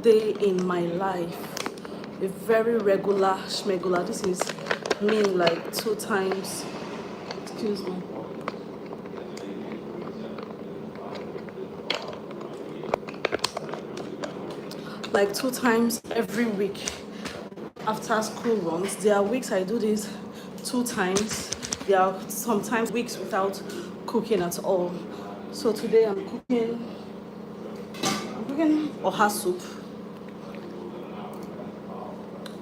day in my life, a very regular schmegular. This is mean like 2 times, excuse me, like 2 times every week after school runs. There are weeks I do this 2 times. There are sometimes weeks without cooking at all. So today I'm cooking oha soup.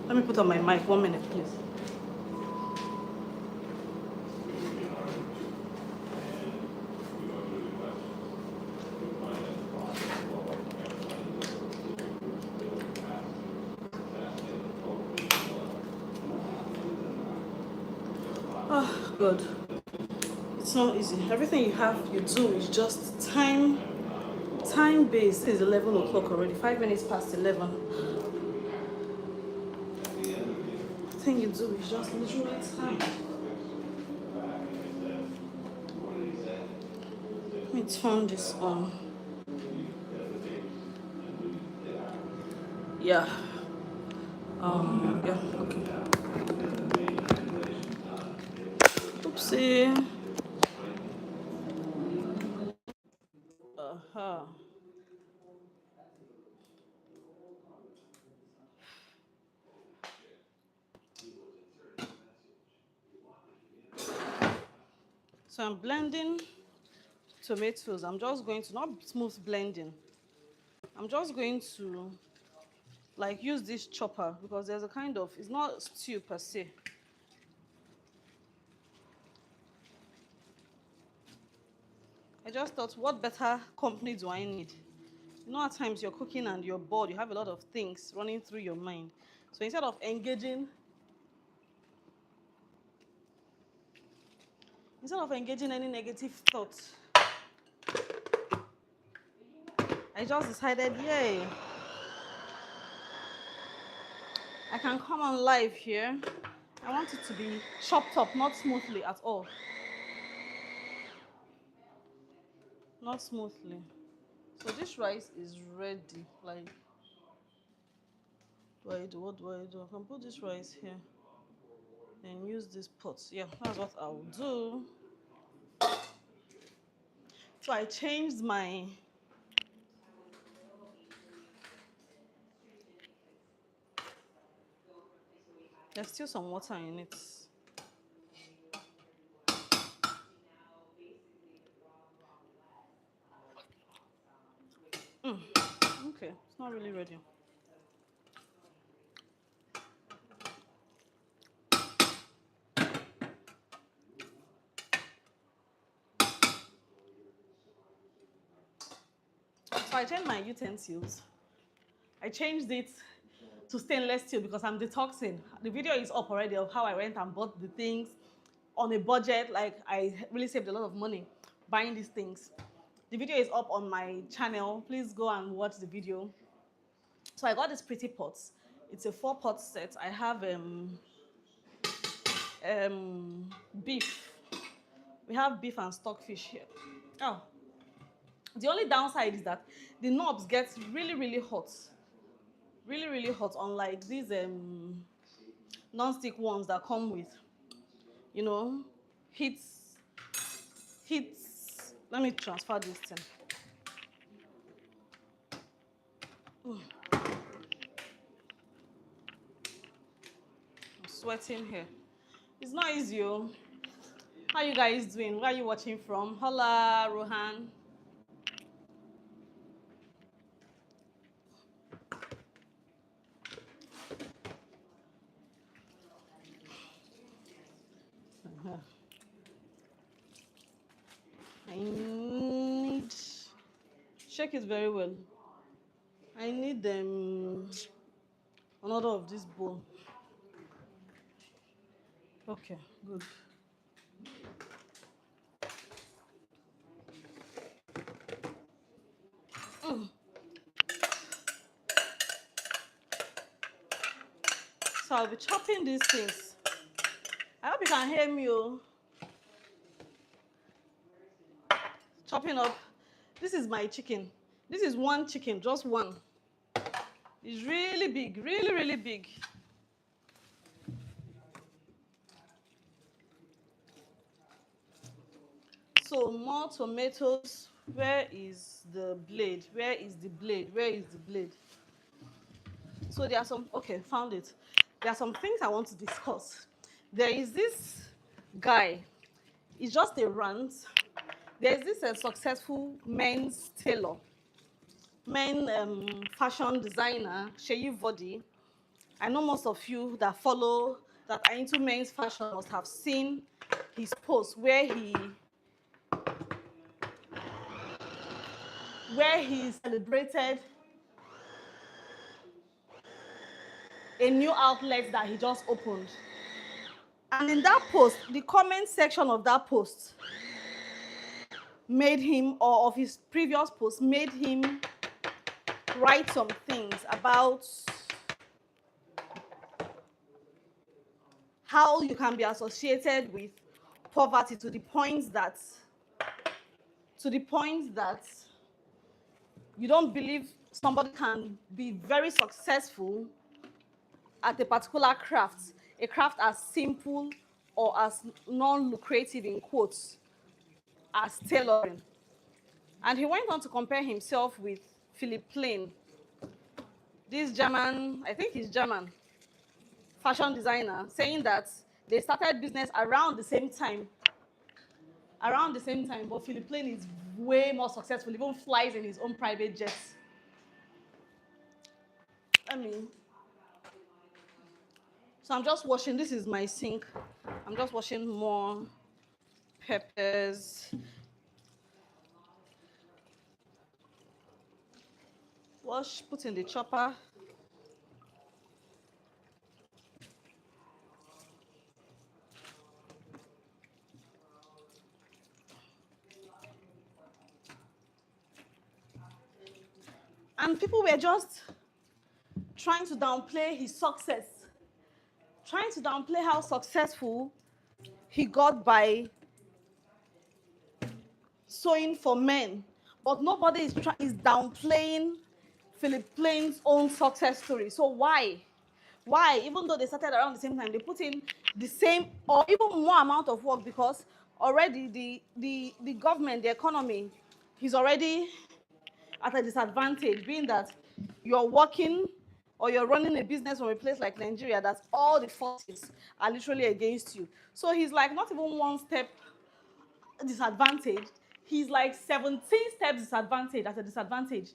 Let me put on my mic 1 minute, please. Oh, good. It's not easy. Everything you do is just time based. It's 11 o'clock already. 5 minutes past 11. Thing you do is just literally time. Let me turn this on. Yeah. Yeah. Okay. Oopsie. Uh-huh. So I'm blending tomatoes. I'm just going to, not smooth blending. I'm just going to like use this chopper because there's a kind of, it's not stew per se. I just thought, what better company do I need? You know, at times you're cooking and you're bored, you have a lot of things running through your mind. So instead of engaging any negative thoughts, I just decided, yay, I can come on live here. I want it to be chopped up, not smoothly at all. Not smoothly. So this rice is ready. Like, what do I do? I can put this rice here and use this pot. Yeah, that's what I'll do. So I changed my, there's still some water in it. Okay, it's not really ready. So I changed my utensils. I changed it to stainless steel because I'm detoxing. The video is up already of how I went and bought the things on a budget. Like, I really saved a lot of money buying these things. The video is up on my channel. Please go and watch the video. So I got this pretty pot. It's a 4-pot set. I have beef. We have beef and stockfish here. Oh, the only downside is that the knobs get really, really hot. Really, really hot, unlike these non-stick ones that come with, you know, heats. Let me transfer this thing. I'm sweating here. It's not easy. Oh. How you guys doing? Where are you watching from? Hola, Rohan. I need, shake it very well. I need another of this bowl. Okay, good. So I'll be chopping these things. I hope you can hear me. Oh. Chopping up. This is my chicken. This is one chicken, just one. It's really big, really, really big. So more tomatoes. Where is the blade? Where is the blade? Where is the blade? So there are some, okay, found it. There are some things I want to discuss. There is this guy, he's just a rant. There is this successful men's tailor, men fashion designer, Sheyi Vodi. I know most of you that follow, that are into men's fashion must have seen his post where he celebrated a new outlet that he just opened. And in that post, the comment section of that post made him, or of his previous post, made him write some things about how you can be associated with poverty to the point that you don't believe somebody can be very successful at a particular craft, a craft as simple or as non-lucrative in quotes as tailoring. And he went on to compare himself with Philip Plain, this German, I think he's German, fashion designer, saying that they started business around the same time, but Philip Plain is way more successful, even flies in his own private jets. So I'm just washing, this is my sink. I'm just washing more peppers. Wash, put in the chopper. And people were just trying to downplay his success, trying to downplay how successful he got by sewing for men. But nobody is downplaying Philip Plain's own success story. So why? Why? Even though they started around the same time, they put in the same or even more amount of work, because already the government, the economy, is already at a disadvantage, being that you're working or you're running a business from a place like Nigeria, that all the forces are literally against you. So he's like not even one step disadvantaged. He's like 17 steps disadvantaged, at a disadvantage.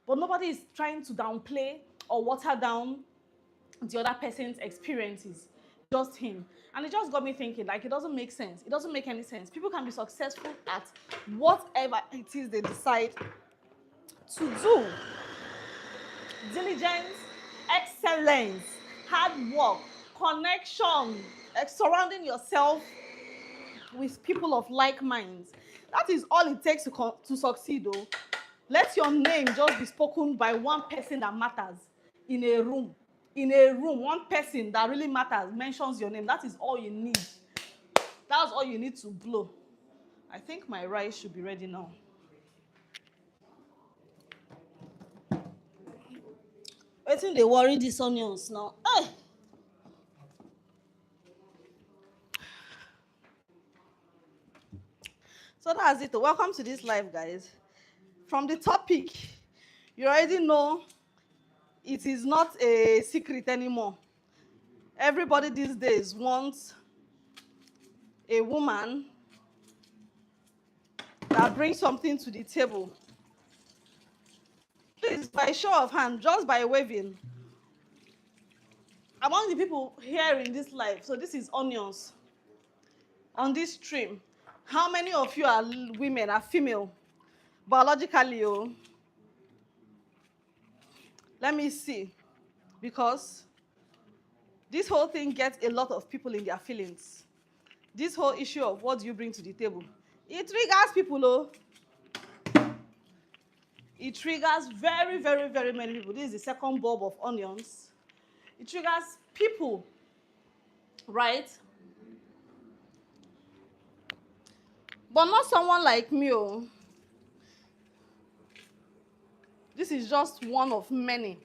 But nobody is trying to downplay or water down the other person's experiences, just him. And it just got me thinking, like, it doesn't make sense. It doesn't make any sense. People can be successful at whatever it is they decide to do. Diligence, excellence, hard work, connection, surrounding yourself with people of like minds. That is all it takes to succeed, though. Let your name just be spoken by one person that matters in a room. In a room, one person that really matters mentions your name. That is all you need. That's all you need to blow. I think my rice should be ready now. I think they worry these onions now. Hey! So that's it. Welcome to this live, guys. From the topic, you already know it is not a secret anymore. Everybody these days wants a woman that brings something to the table. Please, by show of hand, just by waving, among the people here in this live, so this is onions on this stream, how many of you are women, are female biologically? Oh, let me see, because this whole thing gets a lot of people in their feelings. This whole issue of what do you bring to the table, it triggers people. Oh, it triggers very, very, very many people. This is the second bulb of onions. It triggers people, right? But not someone like me. Oh. This is just one of many.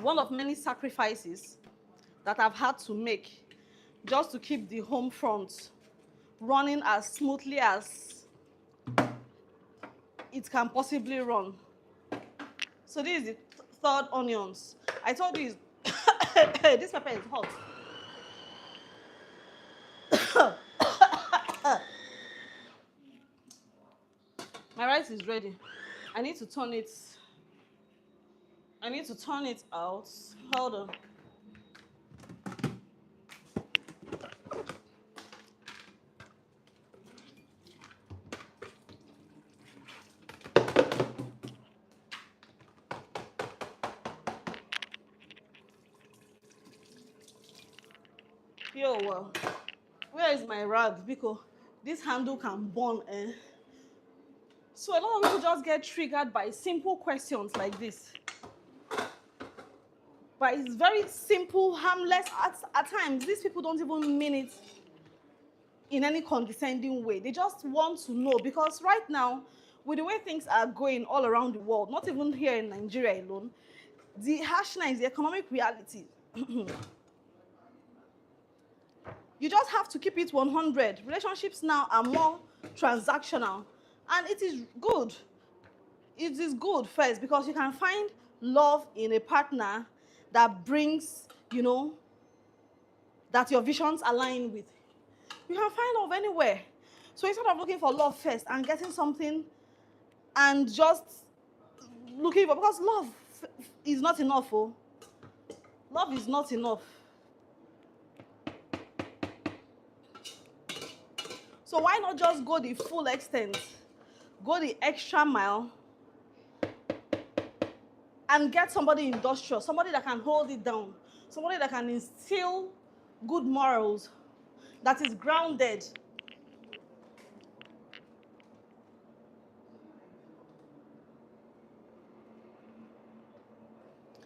one of many sacrifices that I've had to make just to keep the home front running as smoothly as it can possibly run. So this is the third onions. I told you this pepper is hot. My rice is ready. I need to turn it. I need to turn it out. Hold on. Yo, well, where is my rag? Because this handle can burn. So a lot of people just get triggered by simple questions like this. But it's very simple, harmless. At times, these people don't even mean it in any condescending way. They just want to know, because right now, with the way things are going all around the world, not even here in Nigeria alone, the harshness, the economic reality, you just have to keep it 100. Relationships now are more transactional, and it is good. It is good first because you can find love in a partner that brings, that your visions align with. You can find love anywhere. So instead of looking for love first and getting something and just looking for, because love is not enough. Oh, love is not enough. So why not just go the full extent, go the extra mile, and get somebody industrious, somebody that can hold it down, somebody that can instill good morals, that is grounded.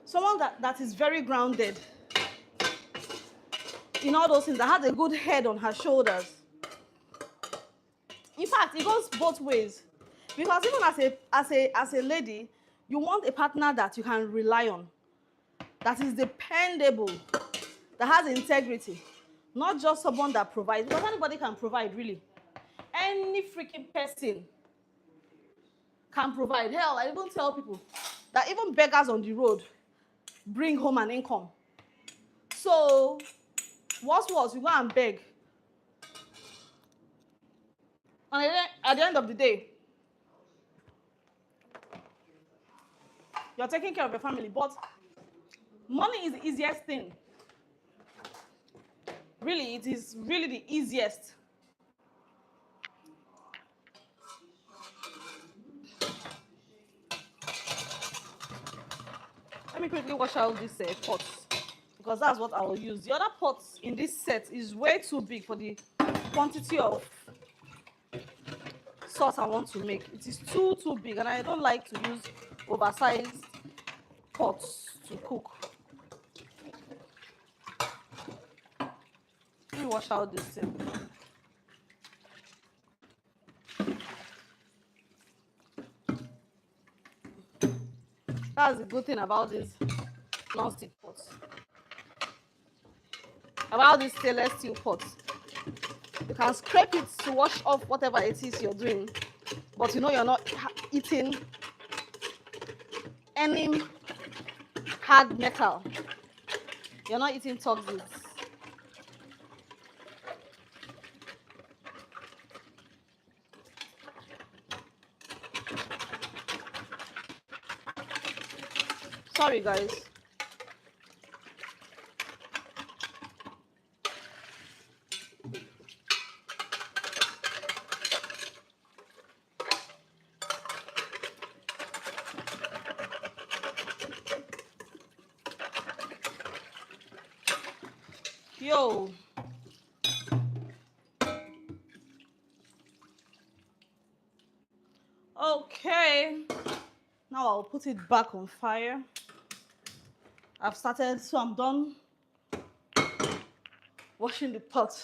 Someone that is very grounded in all those things, that has a good head on her shoulders. In fact, it goes both ways. Because even as a lady, you want a partner that you can rely on, that is dependable, that has integrity, not just someone that provides. Because anybody can provide, really. Any freaking person can provide. Hell, I even tell people that even beggars on the road bring home an income. So, what's worse, you go and beg. And at the end of the day, you're taking care of your family. But money is the easiest thing. Really, it is really the easiest. Let me quickly wash out this pots, because that's what I will use. The other pots in this set is way too big for the quantity of sauce I want to make. It is too big, and I don't like to use oversized pots to cook. Let me wash out this thing. That's the good thing about these non-stick pots. About these stainless steel pots. You can scrape it to wash off whatever it is you're doing, but you know you're not eating any hard metal. You're not eating toxins. Sorry, guys. Yo. Okay. Now I'll put it back on fire. I've started, so I'm done washing the pot.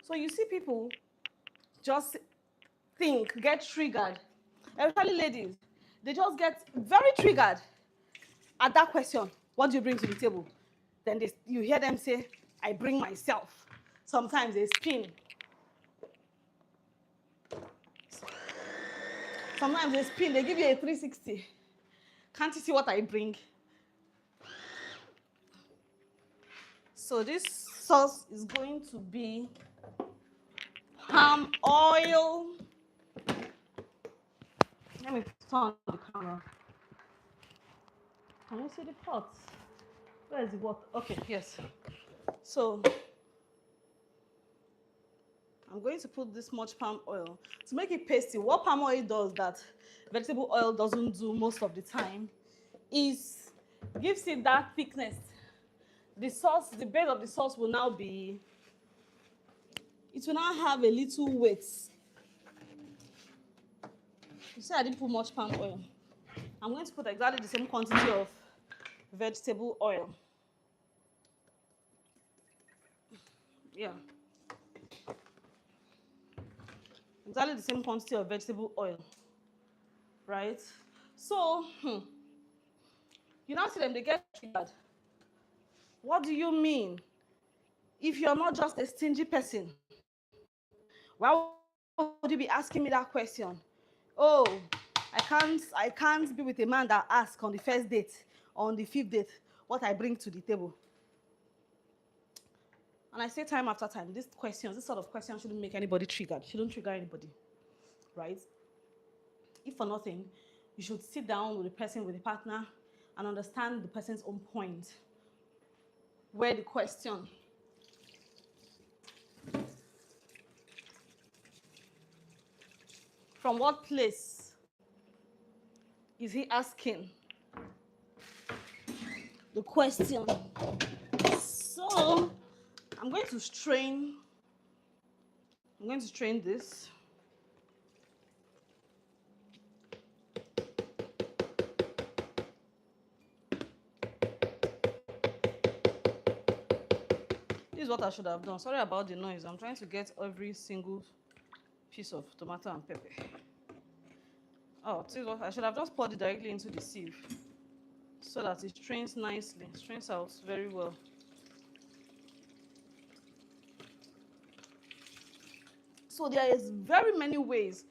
So you see people just get triggered, especially ladies. they just get very triggered at that question. What do you bring to the table? Then you hear them say, I bring myself. Sometimes they spin. Sometimes they spin, they give you a 360. Can't you see what I bring? So this sauce is going to be palm oil. Let me turn on the camera. Can you see the pot? Where is the water? Okay, yes. So I'm going to put this much palm oil to make it pasty. What palm oil does that vegetable oil doesn't do most of the time is gives it that thickness. The sauce, the base of the sauce will now be, it will now have a little weight. You see, I didn't put much palm oil. I'm going to put exactly the same quantity of vegetable oil. Yeah. Exactly the same quantity of vegetable oil. Right? So, you now see them, they get triggered. What do you mean? If you're not just a stingy person, why would you be asking me that question? Oh, I can't be with a man that asks on the first date, on the 5th date, what I bring to the table. And I say time after time, this sort of questions shouldn't make anybody triggered. Shouldn't trigger anybody, right? If for nothing, you should sit down with the person, with the partner, and understand the person's own point. Where the question. From what place is he asking the question? So I'm going to strain this. This is what I should have done. Sorry about the noise. I'm trying to get every single piece of tomato and pepper. Oh, this is what I should have just poured it directly into the sieve so that it strains nicely, strains out very well. So there is very many ways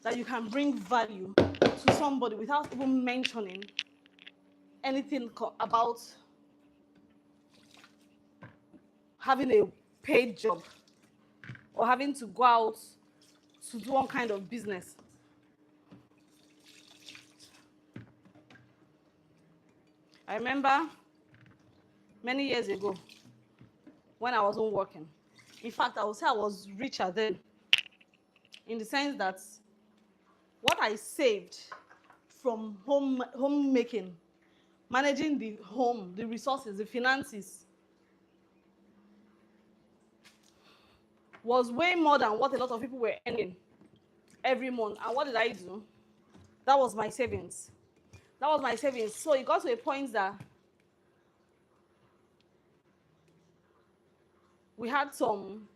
that you can bring value to somebody without even mentioning anything about having a paid job or having to go out to do one kind of business. I remember many years ago when I wasn't working. In fact, I would say I was richer then, in the sense that what I saved from homemaking, managing the home, the resources, the finances, was way more than what a lot of people were earning every month. And what did I do? That was my savings. That was my savings. So it got to a point that we had some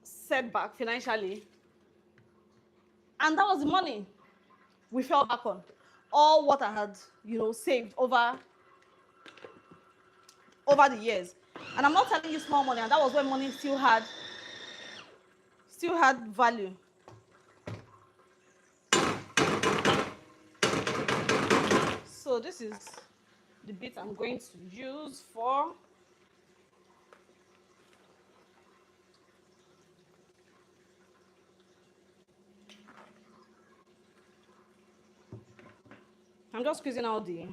setback financially. And that was the money we fell back on. All what I had, saved over the years. And I'm not telling you small money, and that was when money still had value. So this is the bit I'm going to use for I'm just squeezing out the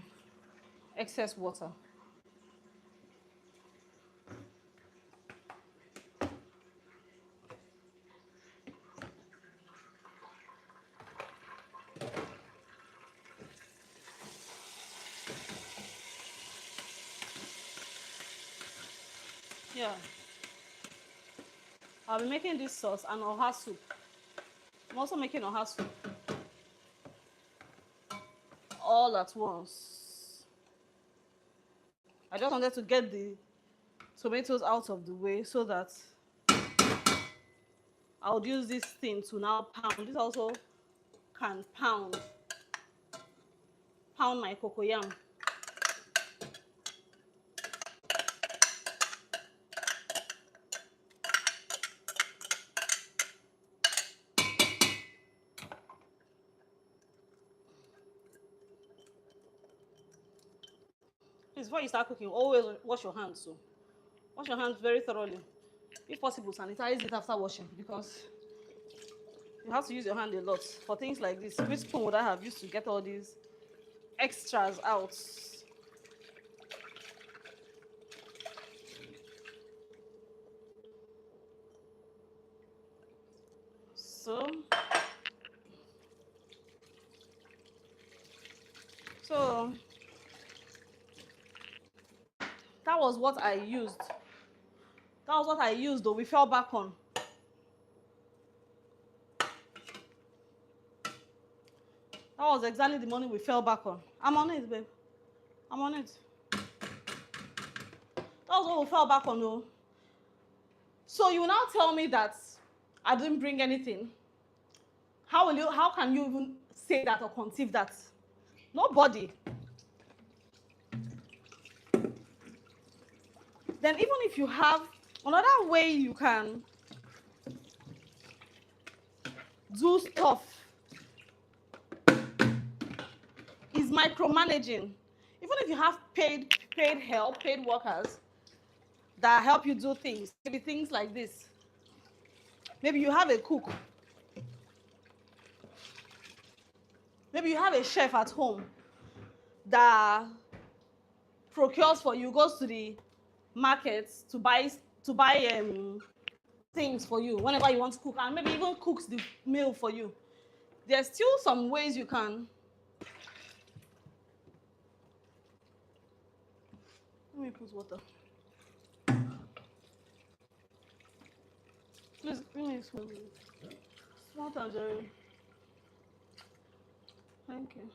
excess water. Yeah. I'll be making this sauce and oha soup. I'm also making oha soup all at once. I just wanted to get the tomatoes out of the way so that I would use this thing to now pound. This also can pound. pound my cocoyam. Before you start cooking, always wash your hands. So wash your hands very thoroughly. If possible, sanitize it after washing because you have to use your hand a lot for things like this. Which spoon would I have used to get all these extras out? So that was what I used. That was what I used, though we fell back on. That was exactly the money we fell back on. I'm on it, babe. I'm on it. That was what we fell back on, though. So you now tell me that I didn't bring anything. How can you even say that or conceive that? Nobody. Then even if you have another way you can do stuff is micromanaging. Even if you have paid help, paid workers that help you do things, maybe things like this. Maybe you have a cook. Maybe you have a chef at home that procures for you, goes to the markets to buy things for you whenever you want to cook, and maybe even cooks the meal for you. There's still some ways you can. Let me put water. Please, give me small tangerine. Thank you.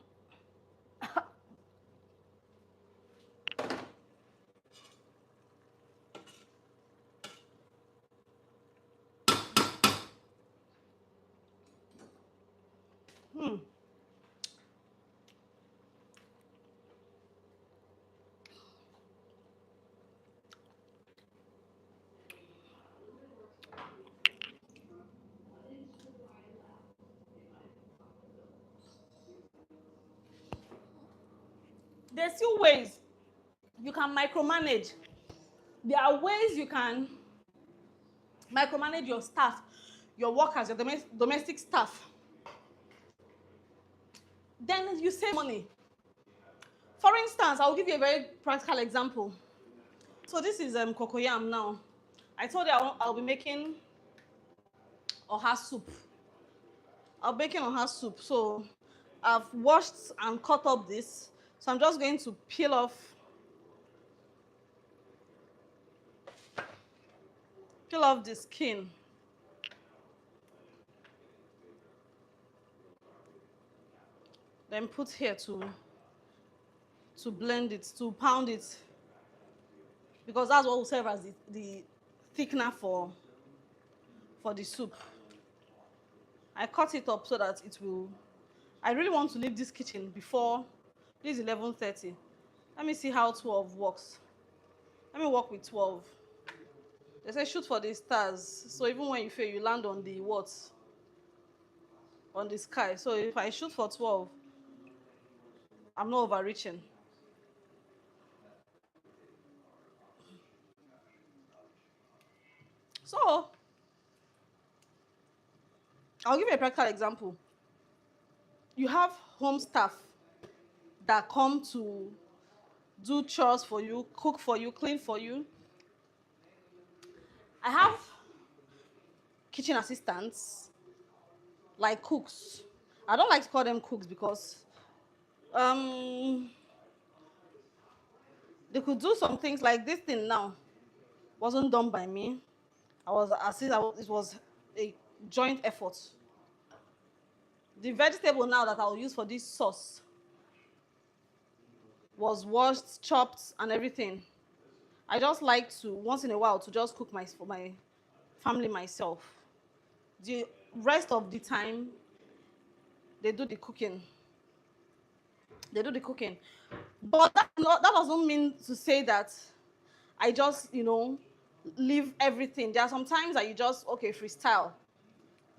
There's still ways you can micromanage. There are ways you can micromanage your staff, your workers, your domestic staff. Then you save money. For instance, I'll give you a very practical example. So this is cocoyam now. I told you I'll be making oha soup. I'll be making oha soup. So I've washed and cut up this. So I'm just going to peel off the skin. Then put here to blend it, to pound it. Because that's what will serve as the thickener for the soup. I cut it up so that it will. I really want to leave this kitchen before this is 11:30. Let me see how 12 works. Let me work with 12. They say shoot for the stars. So even when you fail, you land on the what? On the sky. So if I shoot for 12, I'm not overreaching. So I'll give you a practical example. You have home staff that come to do chores for you, cook for you, clean for you. I have kitchen assistants, like cooks. I don't like to call them cooks because they could do some things like this thing now wasn't done by me. It was a joint effort. The vegetable now that I'll use for this sauce was washed, chopped, and everything. I just like to, once in a while, to just cook for my family myself. The rest of the time, they do the cooking. They do the cooking. But that doesn't mean to say that I just, leave everything. There are some times that you just, okay, freestyle,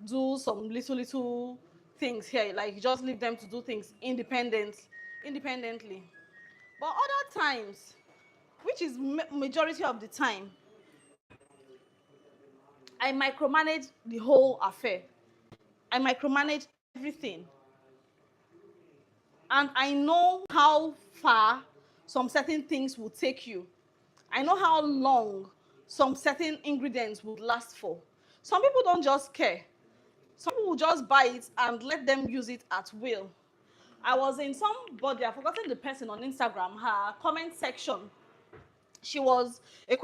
do some little things here. Like you just leave them to do things independently. But other times, which is majority of the time, I micromanage the whole affair. I micromanage everything. And I know how far some certain things will take you. I know how long some certain ingredients would last for. Some people don't just care. Some people will just buy it and let them use it at will. I was in somebody, I've forgotten the person on Instagram, her comment section. She asked a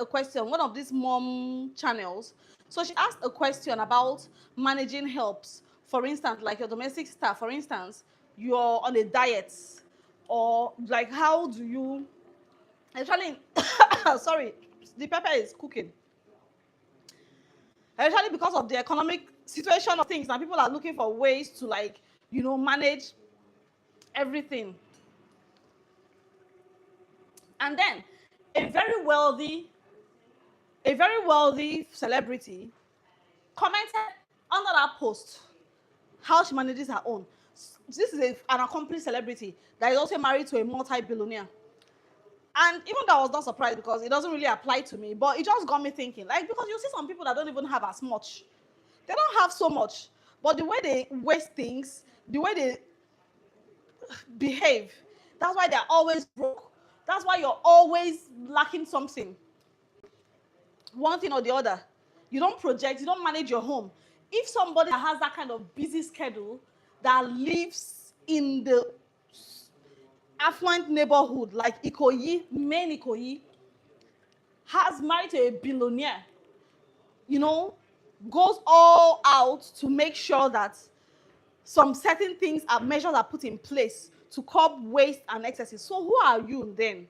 question, one of these mom channels. So she asked a question about managing helps. For instance, like your domestic staff, for instance, you're on a diet, or like how do you, actually, sorry, the pepper is cooking. Especially because of the economic situation of things, and people are looking for ways to manage everything. And then a very wealthy, celebrity commented under that post how she manages her own. This is an accomplished celebrity that is also married to a multi-billionaire. And even though I was not surprised because it doesn't really apply to me, but it just got me thinking. Like, because you see some people that don't even have as much. They don't have so much. But the way they waste things, the way they behave, that's why they're always broke. That's why you're always lacking something. One thing or the other. You don't project, you don't manage your home. If somebody that has that kind of busy schedule, that lives in the affluent neighborhood like Ikoyi, main Ikoyi, has married to a billionaire, goes all out to make sure that some certain measures are put in place to curb waste and excesses. So who are you then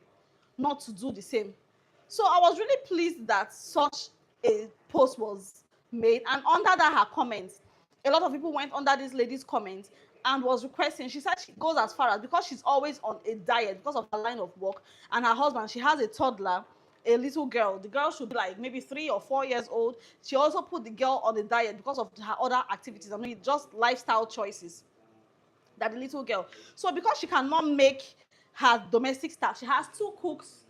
not to do the same? So I was really pleased that such a post was made, and under that her comments, a lot of people went under this lady's comments and was requesting. She said she goes as far as, because she's always on a diet because of her line of work, and her husband, she has a toddler, a little girl. The girl should be like maybe 3 or 4 years old. She also put the girl on a diet because of her other activities. I mean, just lifestyle choices that the little girl. So because she cannot make her domestic staff, she has 2 cooks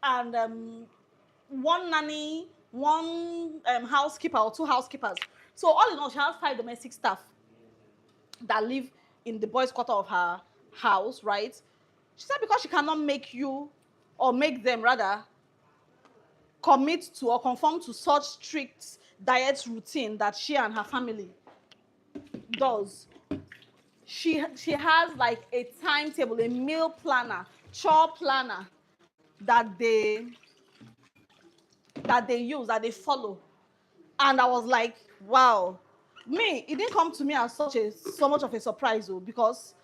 and 1 nanny, 1 housekeeper or 2 housekeepers. So all in all, she has 5 domestic staff that live in the boys' quarter of her house, right? She said because she cannot make them rather, commit to or conform to such strict diet routine that she and her family does. She has like a timetable, a meal planner, chore planner that they use, that they follow. And I was like, wow. It didn't come to me as so much of a surprise though, because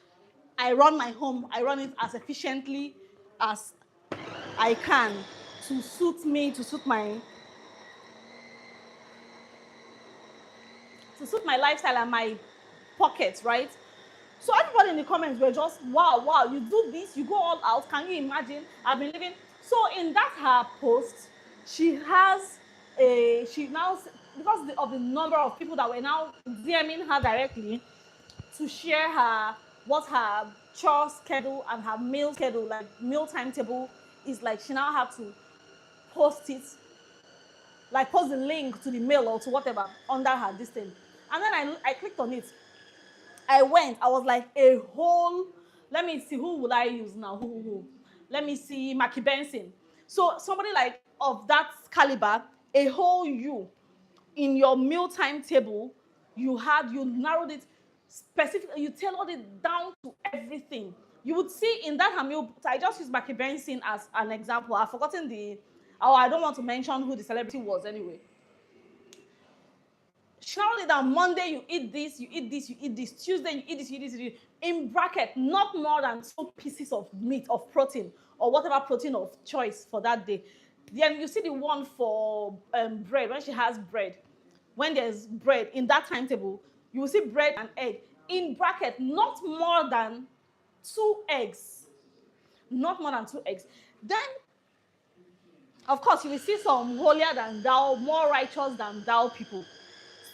I run my home, I run it as efficiently as I can to suit me, to suit my lifestyle and my pockets, right? So everybody in the comments were just, wow, you do this, you go all out. Can you imagine? I've been living. So in that her post, she now, because of the number of people that were now DMing her directly to share what her chore schedule and her meal schedule, like meal timetable is like, she now had to post it, like post the link to the mail or to whatever under her this thing. And then I clicked on it. I was like a whole, let me see, who will I use now? Who? Let me see, Mackie Benson. So somebody like of that caliber, a whole you in your meal timetable, you narrowed it specifically, you tailored it down to everything. You would see in that her meal, I just used Mackie Benson as an example. I've forgotten I don't want to mention who the celebrity was anyway. Surely that Monday you eat this, you eat this, you eat this. Tuesday you eat this, you eat this, you eat this. In bracket, not more than 2 pieces of meat, of protein, or whatever protein of choice for that day. Then you see the one for bread, when she has bread. When there's bread in that timetable, you will see bread and egg. In bracket, not more than 2 eggs, not more than 2 eggs. Then, of course, you will see some holier than thou, more righteous than thou people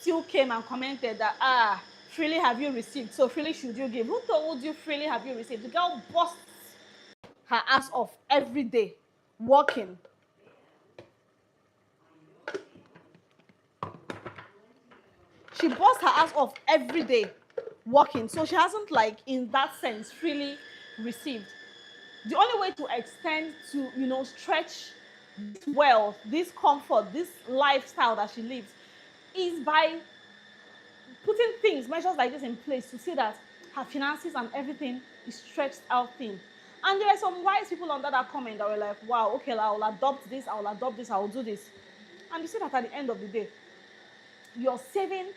still came and commented that, freely have you received, so freely should you give. Who told you freely have you received? The girl busts her ass off every day, working. She busts her ass off every day, working. So she hasn't, like, in that sense, freely received. The only way to extend to, stretch this wealth, this comfort, this lifestyle that she lives is by putting things, measures like this in place to see that her finances and everything is stretched out thin. And there are some wise people under that comment that were like, wow, okay, I'll adopt this, I'll do this. And you see that at the end of the day, you're saving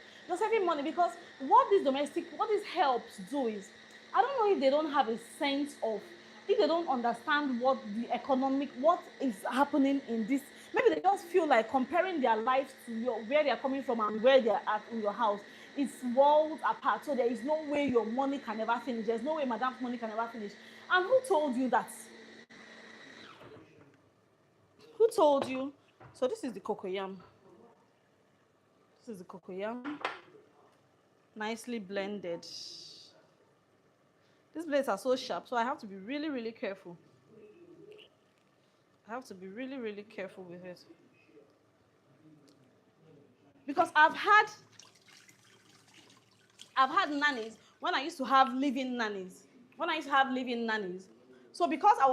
money, because what this helps do is, I don't know if they don't have a sense of, if they don't understand what is happening in this, maybe they just feel like comparing their lives to where they're coming from and where they're at in your house, it's worlds apart. So there is no way your money can ever finish. There's no way madam's money can ever finish. And who told you that? Who told you? So this is the cocoyam. This is the cocoyam. Nicely blended. These blades are so sharp, so I have to be really, really careful. I have to be really, really careful with it. Because I've had nannies when I used to have living nannies. So because I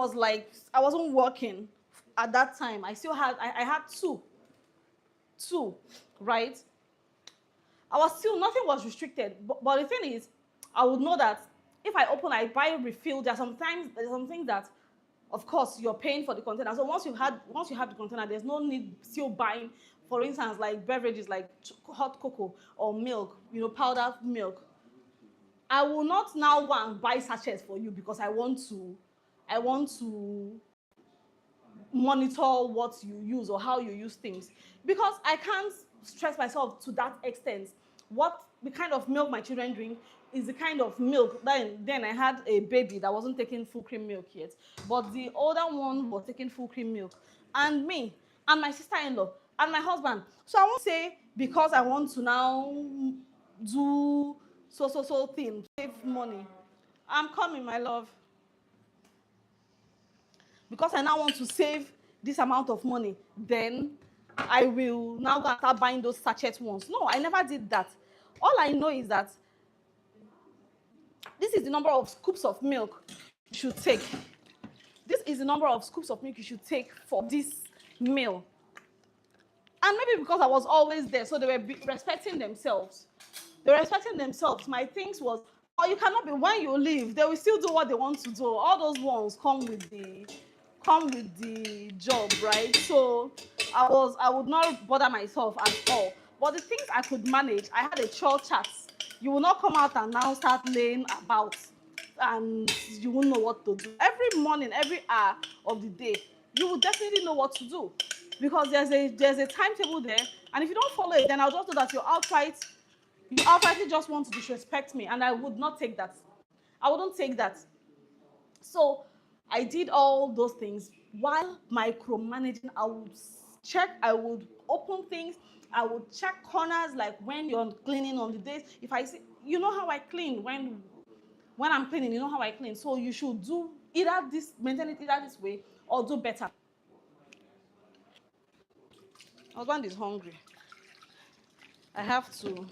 wasn't working at that time, I had two, right? Nothing was restricted. But the thing is, I would know that if I buy refill, there's some things that, of course, you're paying for the container. So once you have the container, there's no need still buying, for instance, like beverages like hot cocoa or milk, powdered milk. I will not now go and buy sachets for you because I want to monitor what you use or how you use things, because I can't stress myself to that extent. What the kind of milk my children drink is the kind of milk. Then I had a baby that wasn't taking full cream milk yet, but the older one was taking full cream milk, and me and my sister-in-law and my husband. So I won't say because I want to now do so thing, save money. I'm coming, my love. Because I now want to save this amount of money, then I will now go and start buying those sachet ones. No, I never did that. All I know is that this is the number of scoops of milk you should take. This is the number of scoops of milk you should take for this meal. And maybe because I was always there, so they were respecting themselves. My things was, you cannot be, when you leave, they will still do what they want to do. All those ones come with the job, right? So I would not bother myself at all. But the things I could manage, I had a chore chart. You will not come out and now start laying about, and you won't know what to do. Every morning, every hour of the day, you will definitely know what to do, because there's a timetable there, and if you don't follow it, then I'll just know that you outrightly just want to disrespect me, and I would not take that. I wouldn't take that. So I did all those things while micromanaging. I would open things, I would check corners, like when you're cleaning on the days. If I see, you know how I clean when I'm cleaning, you know how I clean. So you should maintain it either this way or do better. My husband is hungry. I have to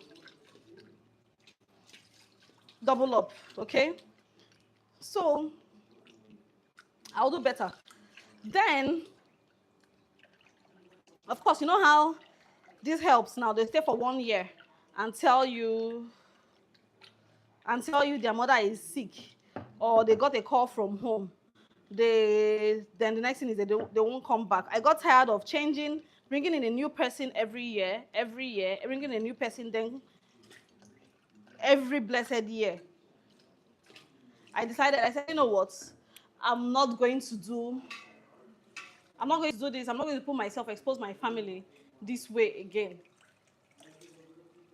double up, okay? So I'll do better. Then, of course, you know how this helps now. They stay for 1 year and tell you their mother is sick, or they got a call from home. Then the next thing is they won't come back. I got tired of bringing in a new person every year, bringing a new person then every blessed year. I said, you know what? I'm not going to do this. I'm not going to expose my family this way again.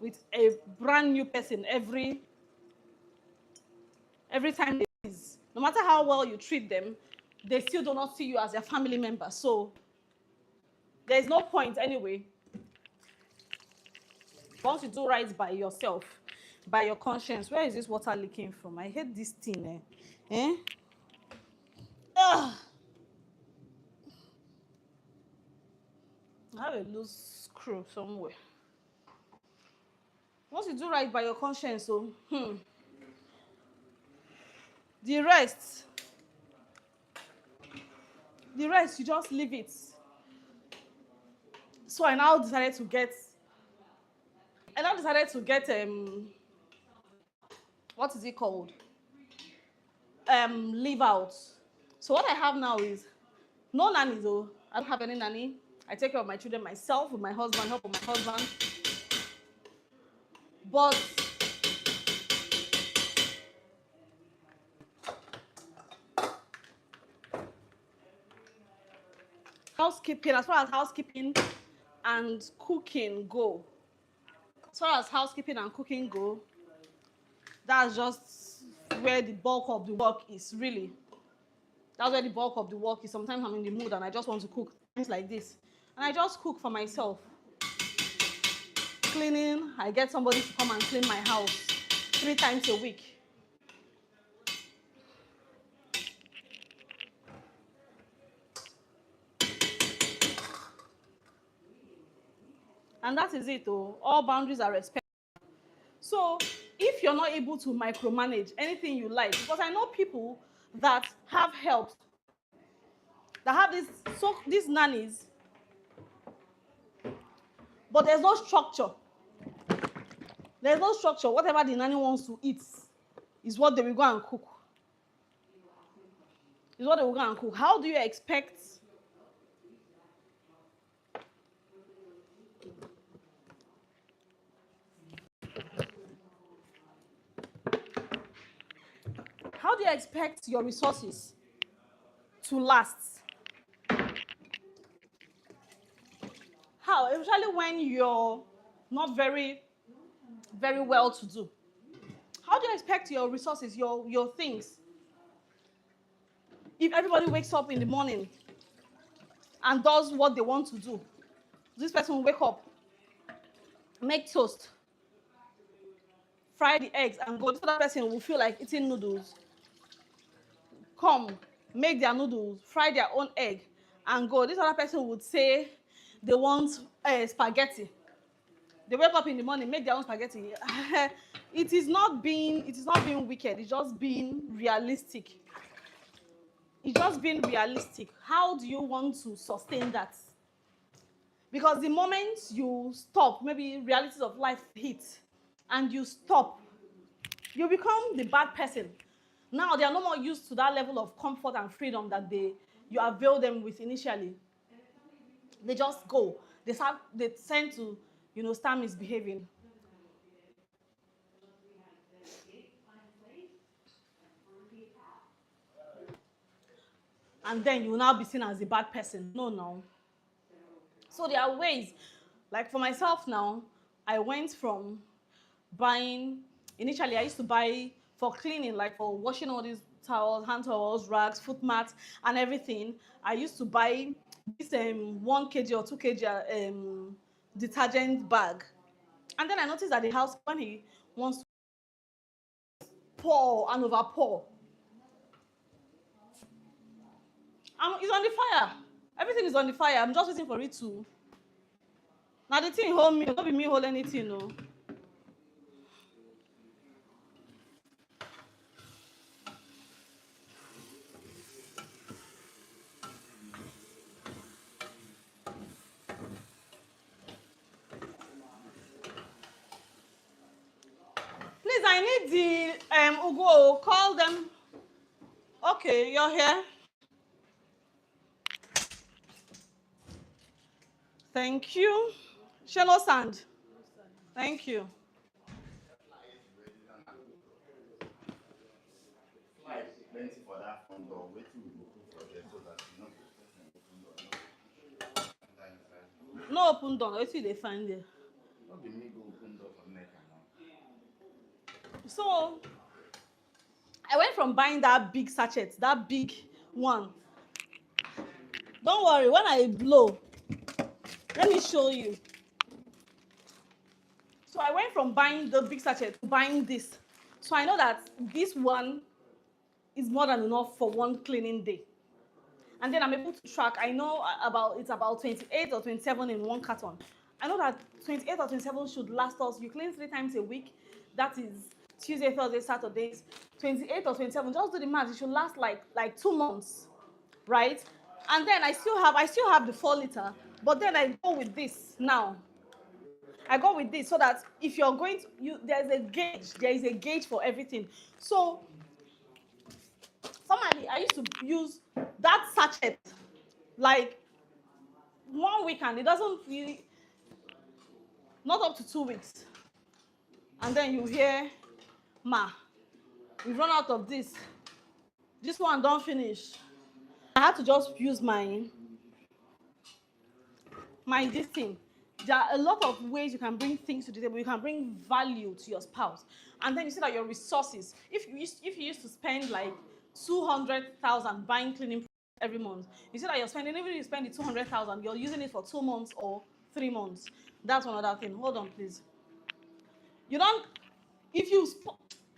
With a brand new person every time there is No matter how well you treat them, they still do not see you as their family member. So there's no point anyway. Once you do right by yourself, by your conscience. Where is this water leaking from? I hate this thing. Eh? Ugh. I have a loose screw somewhere. Once you do right by your conscience, so the rest, you just leave it. So I now decided to get what is it called? Leave out. So what I have now is no nanny though. I don't have any nanny. I take care of my children myself with my husband, help with my husband. But housekeeping, as far as housekeeping and cooking go, that's just where the bulk of the work is, really. That's where the bulk of the work is. Sometimes I'm in the mood and I just want to cook things like this. And I just cook for myself. Cleaning, I get somebody to come and clean my house 3 times a week. And that is it, though. All boundaries are respected. So if you're not able to micromanage anything you like, because I know people that have help, that have these nannies, but there's no structure. There's no structure. Whatever the nanny wants to eat is what they will go and cook. How do you expect your resources to last? How? Especially when you're not very, very well to do. How do you expect your resources, your things? If everybody wakes up in the morning and does what they want to do, this person will wake up, make toast, fry the eggs, and go. This other person will feel like eating noodles. Come, make their noodles, fry their own egg, and go. This other person would say they want spaghetti. They wake up in the morning, make their own spaghetti. It is not being wicked. It's just being realistic. How do you want to sustain that? Because the moment you stop, maybe realities of life hit, and you stop, you become the bad person. Now they are no more used to that level of comfort and freedom that you avail them with initially. They just go. They tend to, start misbehaving. And then you will now be seen as a bad person. No. So there are ways. Like for myself now, I went from buying, initially I used to buy for cleaning, like for washing all these towels, hand towels, rags, foot mats, and everything. I used to buy this 1 kg or 2 kg detergent bag. And then I noticed that the house, when he wants to pour and over pour, it's on the fire. Everything is on the fire. I'm just waiting for it to. Now the thing hold me, not be me hold anything, no. Please, I need the Ugo. Call them. Okay, you're here. Thank you. Shallow sand. Thank you. For that front door, waiting we go put for there so that you know no open door. What do they find there? not be me go open door for neck and now. So I went from buying that big sachet, that big one. Don't worry, when I blow, let me show you. So I went from buying the big sachet to buying this. So I know that this one is more than enough for one cleaning day. And then I'm able to track. I know it's about 28 or 27 in one carton. I know that 28 or 27 should last us. You clean 3 times a week. That is Tuesday, Thursday, Saturdays. 28 or 27, just do the math. It should last like 2 months, right? And then I still have the 4 liter, but then I go with this now. I go with this so that if you're going to, there is a gauge for everything. So formally, I used to use that sachet like 1 week, and it doesn't really, not up to 2 weeks. And then you hear, ma, we've run out of this. This one don't finish. I had to just use my this thing. There are a lot of ways you can bring things to the table. You can bring value to your spouse. And then you see that your resources, if you used to spend like 200,000 buying cleaning products every month, you see that you're spending, even if you spend the 200,000, you're using it for 2 months or 3 months. That's one other thing. Hold on, please. You don't, if you,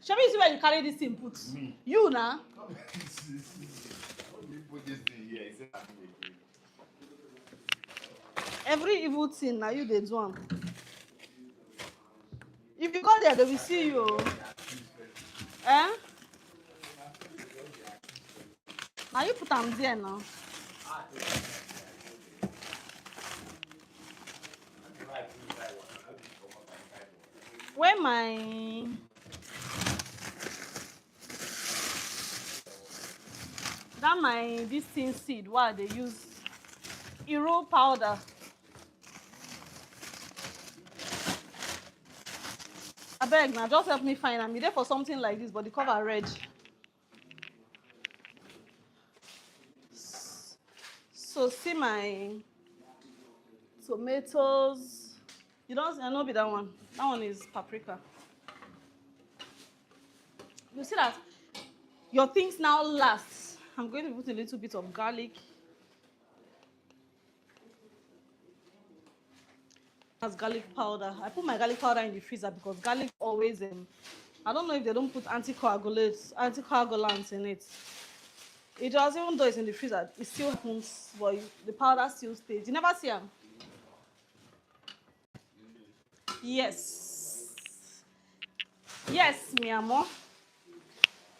show me see where you carry this thing put. Me. You now. Put this thing here. Every evil thing now you they do one. If you go there, they will see you. Eh? Now you put them there now. Where my this thing seed, what they use hero powder. I beg now, just help me find. I'm there for something like this, but the cover red. So see my tomatoes. You don't, I know be that one. That one is paprika. You see that your things now last. I'm going to put a little bit of garlic. As garlic powder. I put my garlic powder in the freezer because garlic always I don't know if they don't put anticoagulants in it. It does, even though it's in the freezer, it still happens, but the powder still stays. You never see them? Yes. Yes, mi amor.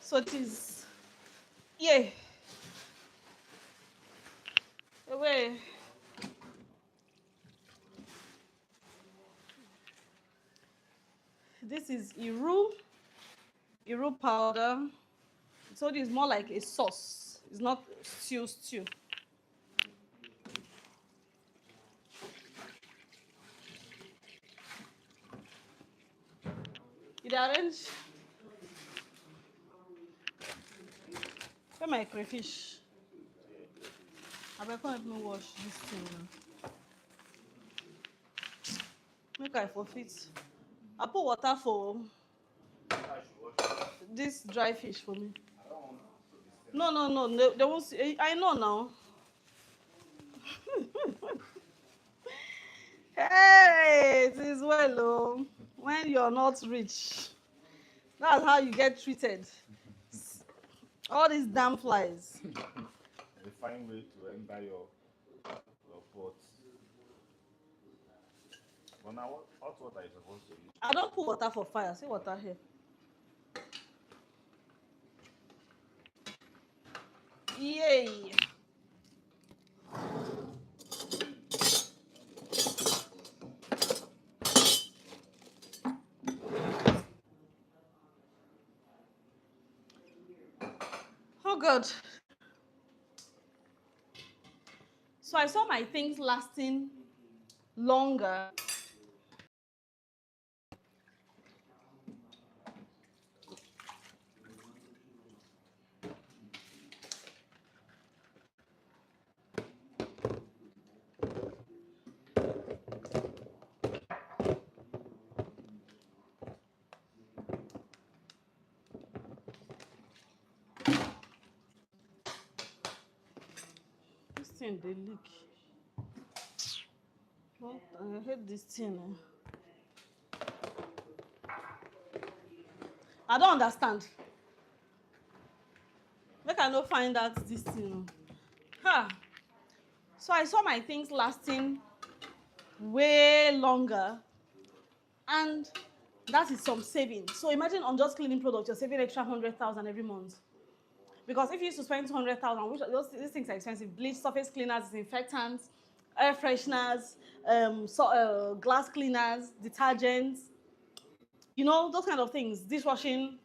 So it is. Yeah. Away. This is Iru powder. So it is more like a sauce. It's not stew. You arrange. Where my crayfish? I can't even wash this thing now. Make I forfeit. I put water for this dry fish for me. No. They won't see. I know now. Hey, it is well, oh. When you're not rich, that's how you get treated. All these damn flies. A fine way to enter your pot. But now, what hot water is supposed to use? I don't put water for fire. See water here. Yay. Oh, God. So I saw my things lasting longer. thing they leak. What? I hate this thing. I don't understand. Make I no find out this thing. Ha! So I saw my things lasting way longer, and that is some saving. So imagine on just cleaning products, you're saving extra 100,000 every month. Because if you used to spend 200,000, which these things are expensive: bleach, surface cleaners, disinfectants, air fresheners, glass cleaners, detergents, those kind of things, dishwashing,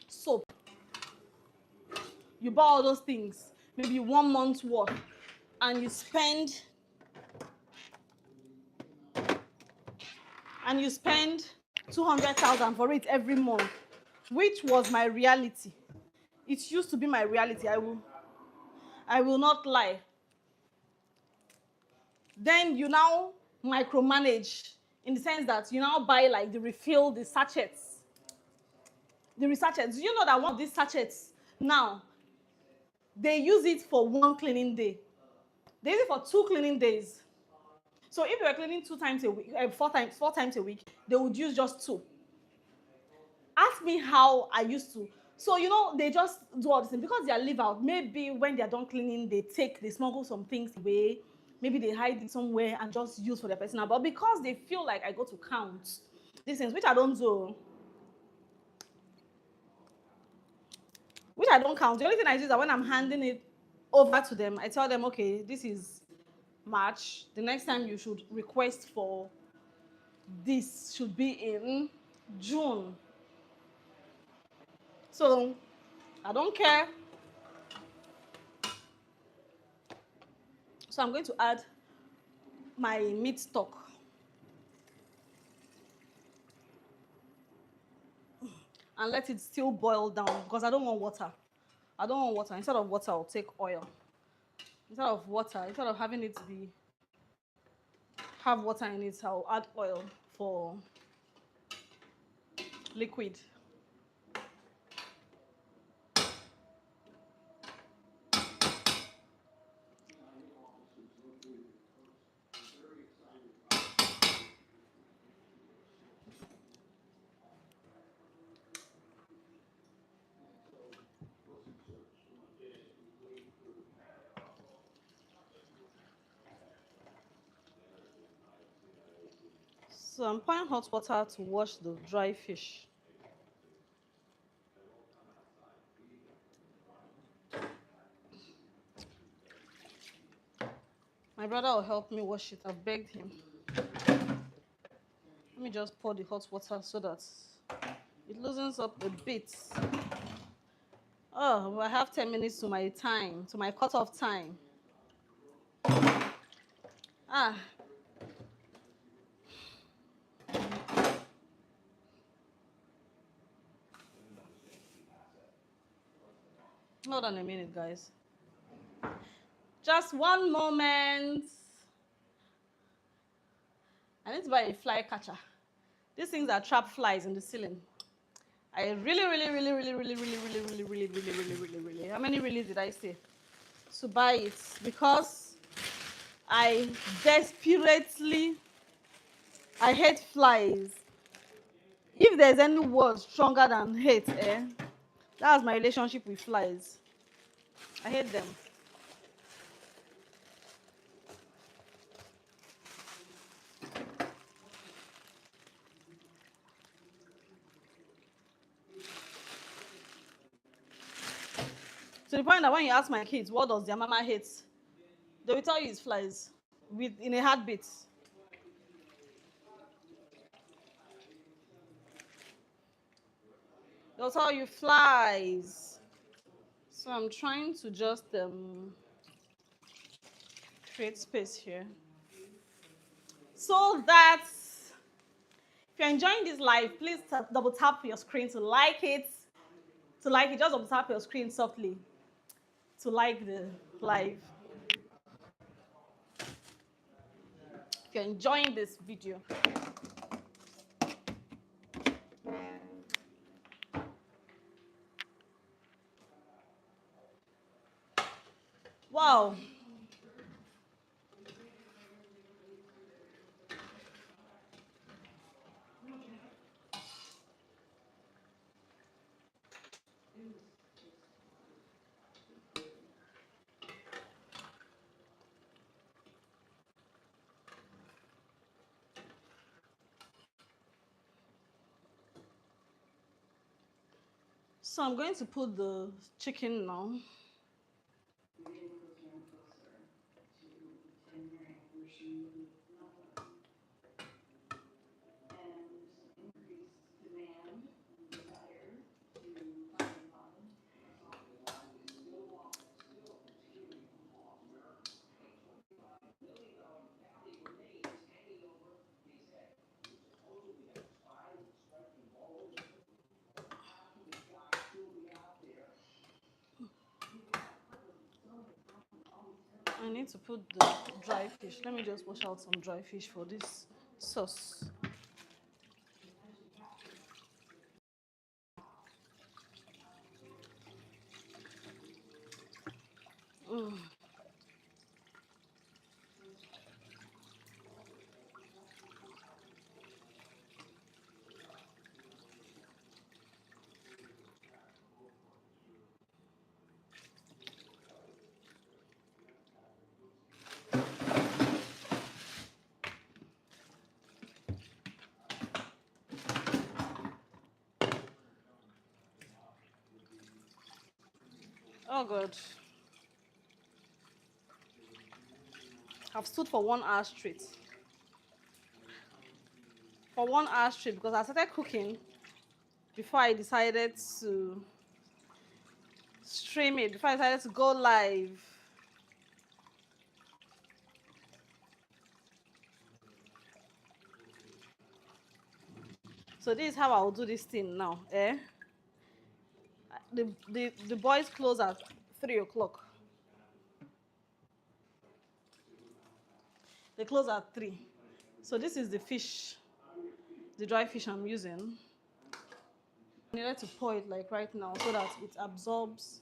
soap. You buy all those things, maybe 1 month's worth, and you spend 200,000 for it every month, which was my reality. It used to be my reality. I will not lie. Then you now micromanage in the sense that you now buy like the refill, the sachets. The sachets. Do you know that one of these sachets now, they use it for 1 cleaning day? They use it for 2 cleaning days. So if you were cleaning 2 times a week, 4 times a week, they would use just 2. Ask me how I used to. So, they just do all this thing because they are live out. Maybe when they are done cleaning, they smuggle some things away. Maybe they hide it somewhere and just use for their personal. But because they feel like I go to count these things, which I don't do, which I don't count. The only thing I do is that when I'm handing it over to them, I tell them, okay, this is March. The next time you should request for this should be in June. So I don't care. So I'm going to add my meat stock. And let it still boil down because I don't want water. I don't want water. Instead of water, I'll take oil. Instead of having it have water in it, I'll add oil for liquid. So I'm pouring hot water to wash the dry fish. My brother will help me wash it. I've begged him. Let me just pour the hot water so that it loosens up a bit. Oh, I have 10 minutes to my cutoff time. Ah. Hold on a minute, guys. Just one moment. I need to buy a fly catcher. These things are trap flies in the ceiling. I really, how many really did I say? To buy it because I hate flies. If there's any word stronger than hate, that's my relationship with flies. I hate them. To the point that when you ask my kids, what does their mama hate? They will tell you it's flies in a heartbeat. They'll tell you flies. So I'm trying to just create space here. So that if you're enjoying this live, please double tap your screen to like it. Just double tap your screen softly to like the live. If you're enjoying this video. Wow. So I'm going to put the chicken now. I need to put the dry fish. Let me just wash out some dry fish for this sauce. Mm. Oh God. I've stood for 1 hour straight. For 1 hour straight because I started cooking before I decided to stream it, before I decided to go live. So this is how I'll do this thing now. The boys close at 3 o'clock. They close at 3. So this is the fish, the dry fish I'm using. I needed to pour it like right now so that it absorbs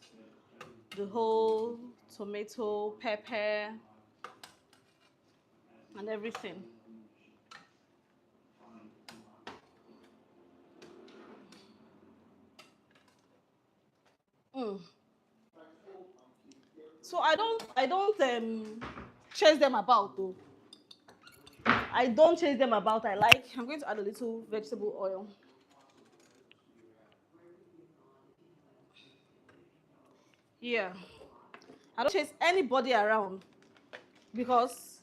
the whole tomato, pepper, and everything. Mm. So I don't chase them about though. I don't chase them about. I'm going to add a little vegetable oil. Yeah. I don't chase anybody around because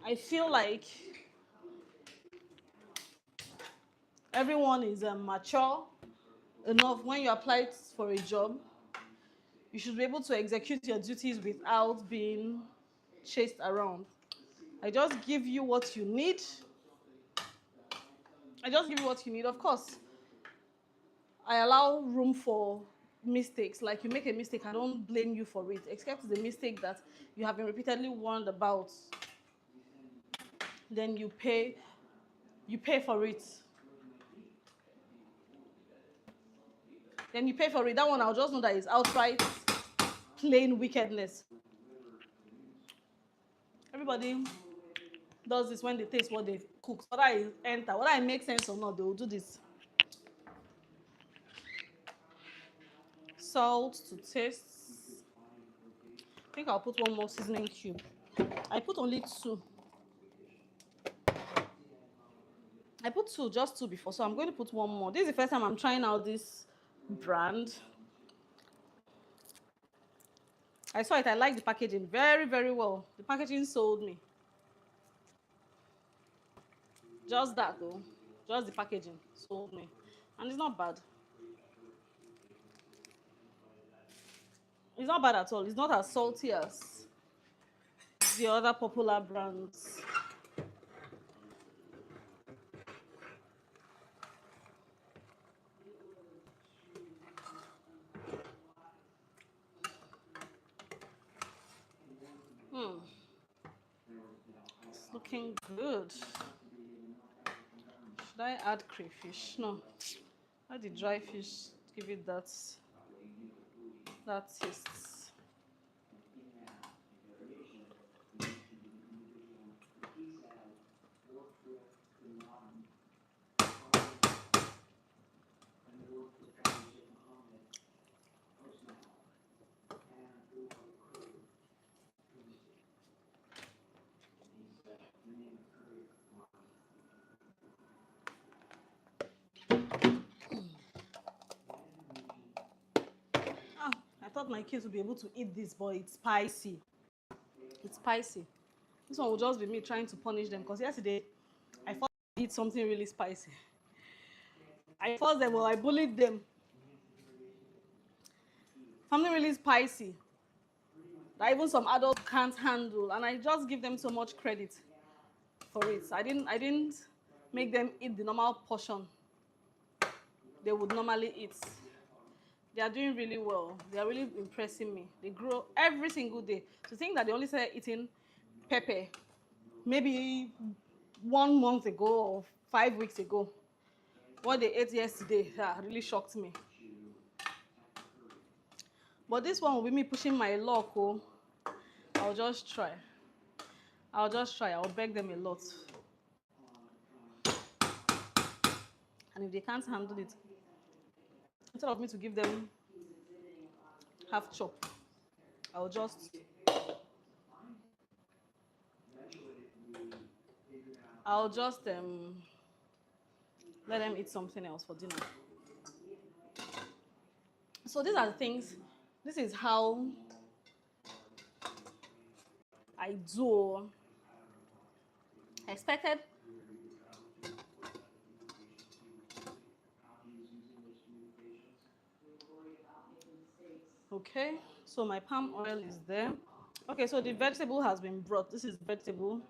I feel like everyone is mature enough. When you apply for a job, you should be able to execute your duties without being chased around. I just give you what you need. I just give you what you need. Of course, I allow room for mistakes. Like you make a mistake, I don't blame you for it, except the mistake that you have been repeatedly warned about. Then you pay for it. Then you pay for it. That one I'll just know that it's outright plain wickedness. Everybody does this when they taste what they cook. Whether I enter, whether it makes sense or not, they will do this. Salt to taste. I think I'll put one more seasoning cube. I put only 2. I put 2, just 2 before, so I'm going to put one more. This is the first time I'm trying out this brand. I saw it, I like the packaging very, very well. The packaging sold me. Just that though, just the packaging sold me. And it's not bad. It's not bad at all. It's not as salty as the other popular brands. It's looking good. Should I add crayfish? No. Add the dry fish. Give it that taste. thought my kids would be able to eat this, but it's spicy. It's spicy. This one will just be me trying to punish them because yesterday I thought they eat something really spicy. I forced them, or I bullied them. Something really spicy that even some adults can't handle, and I just give them so much credit for it. I didn't make them eat the normal portion they would normally eat. They are doing really well. They are really impressing me. They grow every single day. To think that they only started eating pepper maybe 1 month ago or 5 weeks ago. What they ate yesterday really shocked me. But this one will be me pushing my luck. Oh, I'll just try. I'll beg them a lot. And if they can't handle it, instead of me to give them half chop, I'll just let them eat something else for dinner. So these are the things. This is how I do. I expected okay, so my palm oil is there. Okay, so the vegetable has been brought. This is vegetable,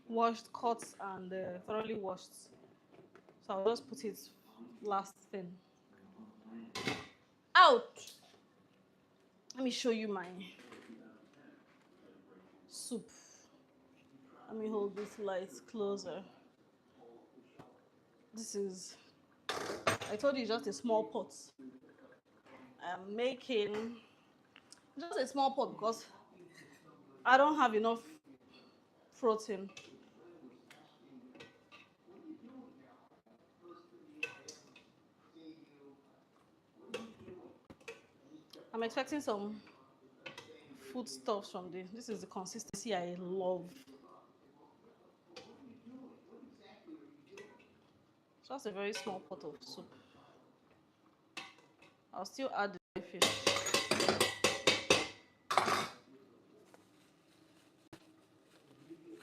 washed, cut, and thoroughly washed. So I'll just put it last thing. Out! Let me show you my soup. Let me hold this light closer. This is, I told you, just a small pot. I'm making just a small pot because I don't have enough protein. I'm expecting some foodstuffs from this. This is the consistency I love. Just a very small pot of soup. I'll still add the fish.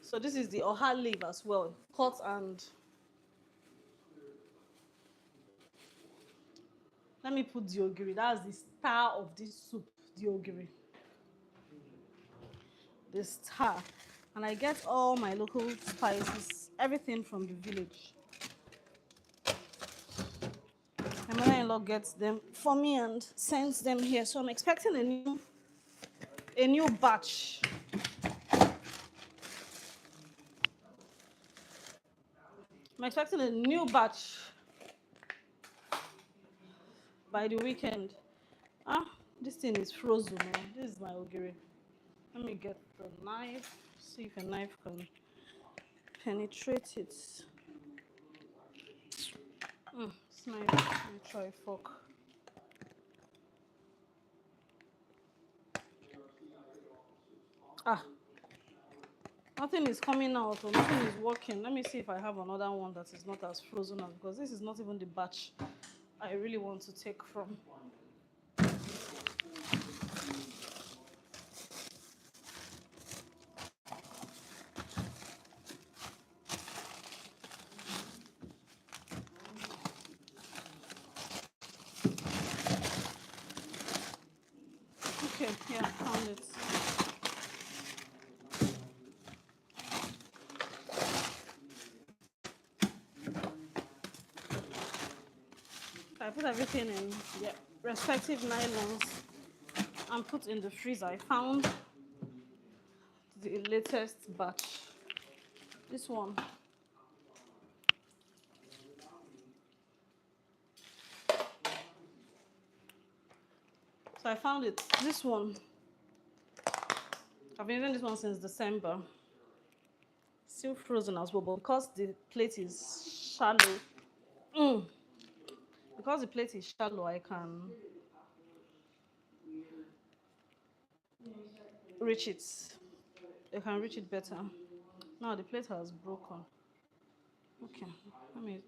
So this is the oha leaf as well, cut and let me put the ogiri. That's the star of this soup, the ogiri. The star. And I get all my local spices, everything from the village. My mother-in-law gets them for me and sends them here. So I'm expecting a new batch. I'm expecting a new batch by the weekend. This thing is frozen, man. This is my ogiri. Let me get the knife, see if a knife can penetrate it. It's nice. Let me try a fork. Nothing is coming out or nothing is working. Let me see if I have another one that is not as frozen as, because this is not even the batch I really want to take from. Okay, yeah, found it. I put everything in respective nylons and put in the freezer. I found the latest batch. This one. So I found it. This one. I've been using this one since December. Still frozen as well, but because the plate is shallow, because the plate is shallow, I can reach it. I can reach it better. Now the plate has broken. Okay, let me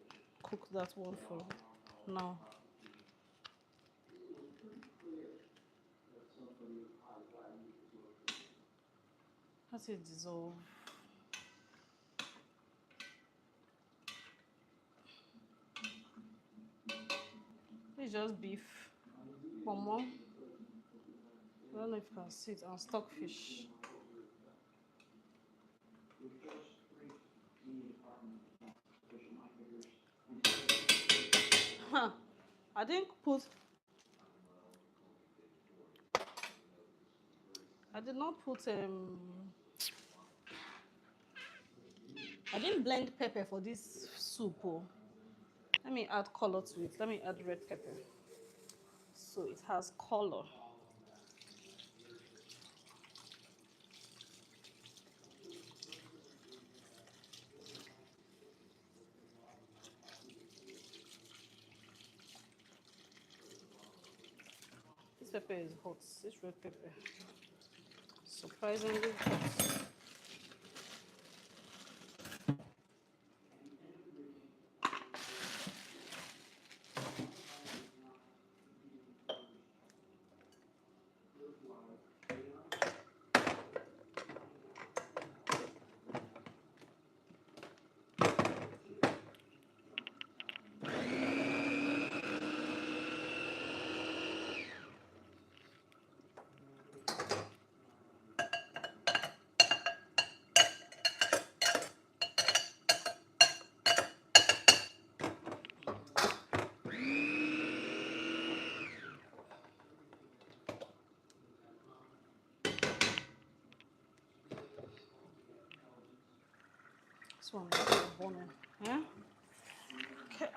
cook that one for now. Let it dissolve. It's just beef, pomo. I don't know if you can see it, and stockfish. Huh. I didn't put. I did not put. I didn't blend pepper for this soup. Oh. Let me add color to it. Let me add red pepper. So it has color. This pepper is hot. This red pepper. Surprisingly hot. This one is burning. Yeah? Okay.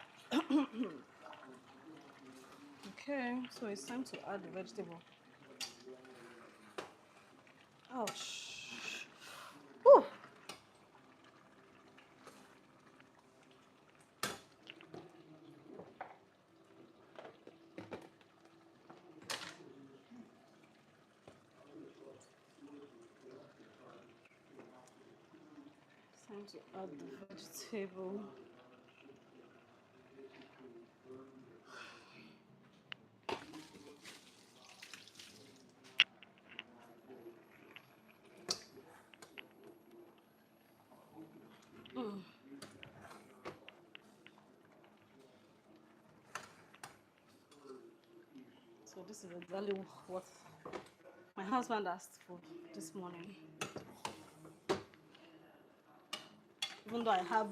Okay, so it's time to add the vegetable. Ouch. Whew. It's time to add the vegetable. Mm. So this is exactly what my husband asked for this morning. Even though I have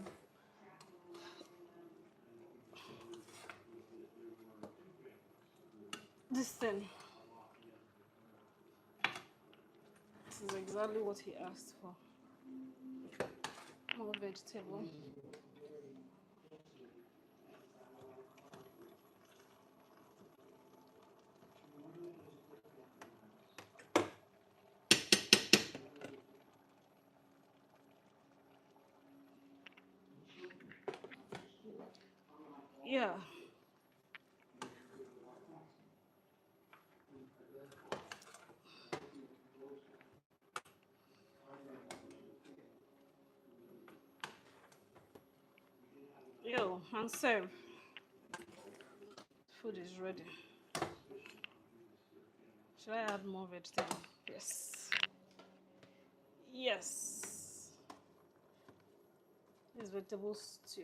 this thing, this is exactly what he asked for. More vegetable. Yeah. Yo, and serve. Food is ready. Should I add more vegetable? Yes. Yes. This vegetable stew.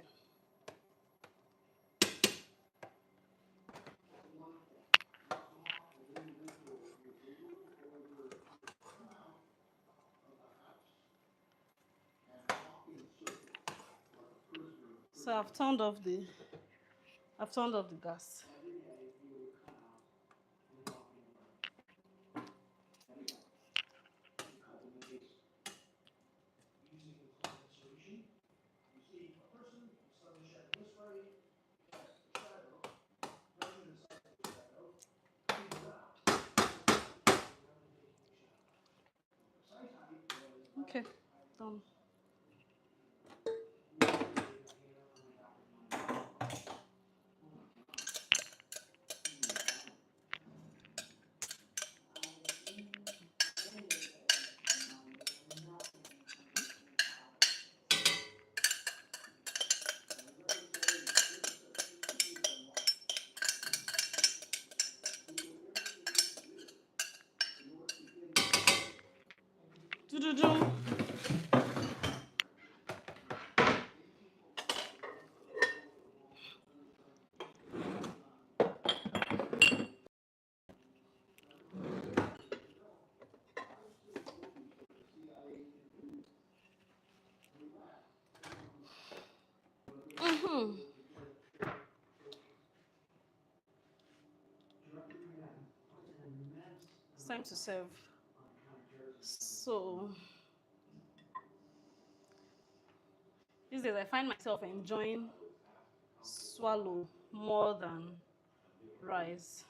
So I've turned off the gas. Okay, done. Do-do-do. Mhm. It's time to serve. So these days I find myself enjoying swallow more than rice.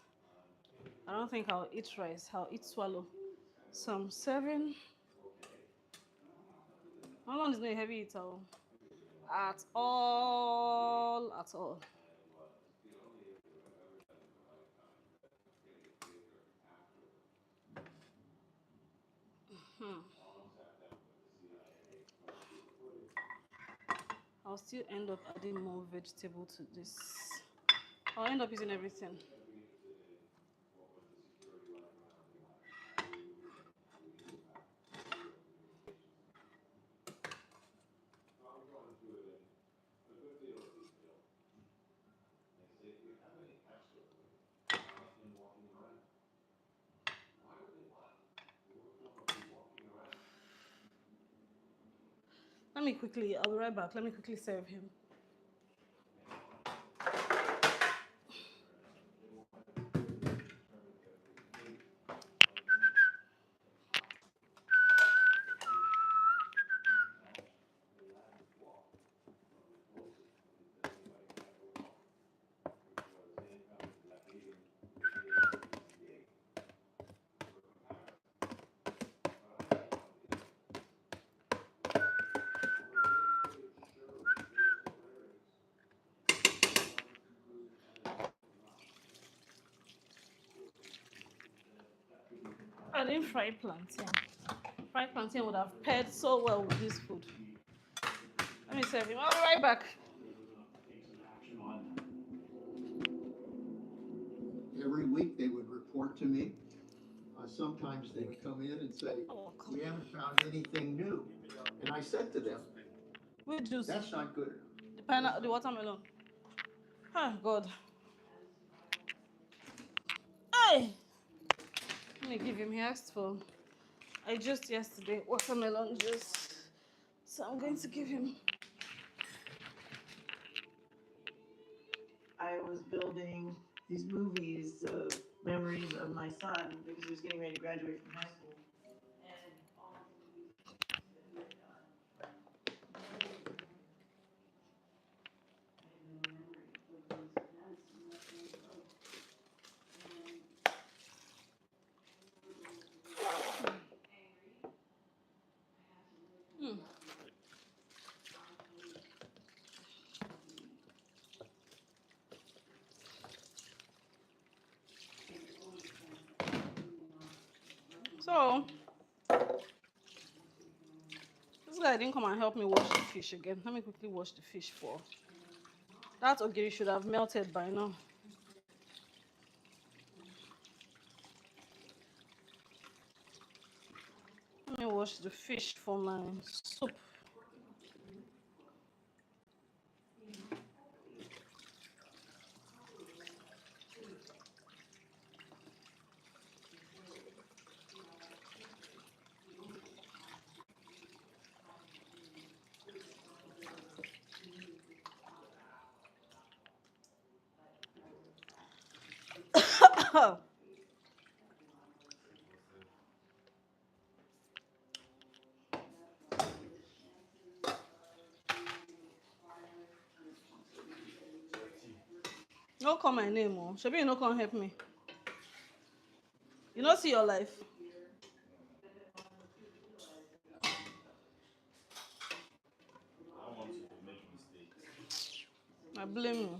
I don't think I'll eat rice. I'll eat swallow. So I'm serving. How long is not a heavy eater? At all, at all. Hmm. I'll still end up adding more vegetable to this. I'll end up using everything. I'll be right back. Let me quickly serve him. I didn't fry plantain. Fried plantain would have paired so well with this food. Let me serve him. I'll be right back. Every week they would report to me. Sometimes they would come in and say, Oh, we haven't found anything new. And I said to them, with juice. that's not good enough. The watermelon. Oh, God. Hey! Let me give him. He asked for. I just yesterday watermelon juice. So I'm going to give him. I was building these movies of memories of my son because he was getting ready to graduate from high school. And all of the movies that we had done, I had no memory of those events and what they wrote. And Hmm. So this guy didn't come and help me wash the fish again. Let me quickly wash the fish for. That ogiri should have melted by now. Let me wash the fish for my soup. Don't call my name, oh. Shebi you no come help me. You don't see your life. I don't want you to make mistakes. I blame you.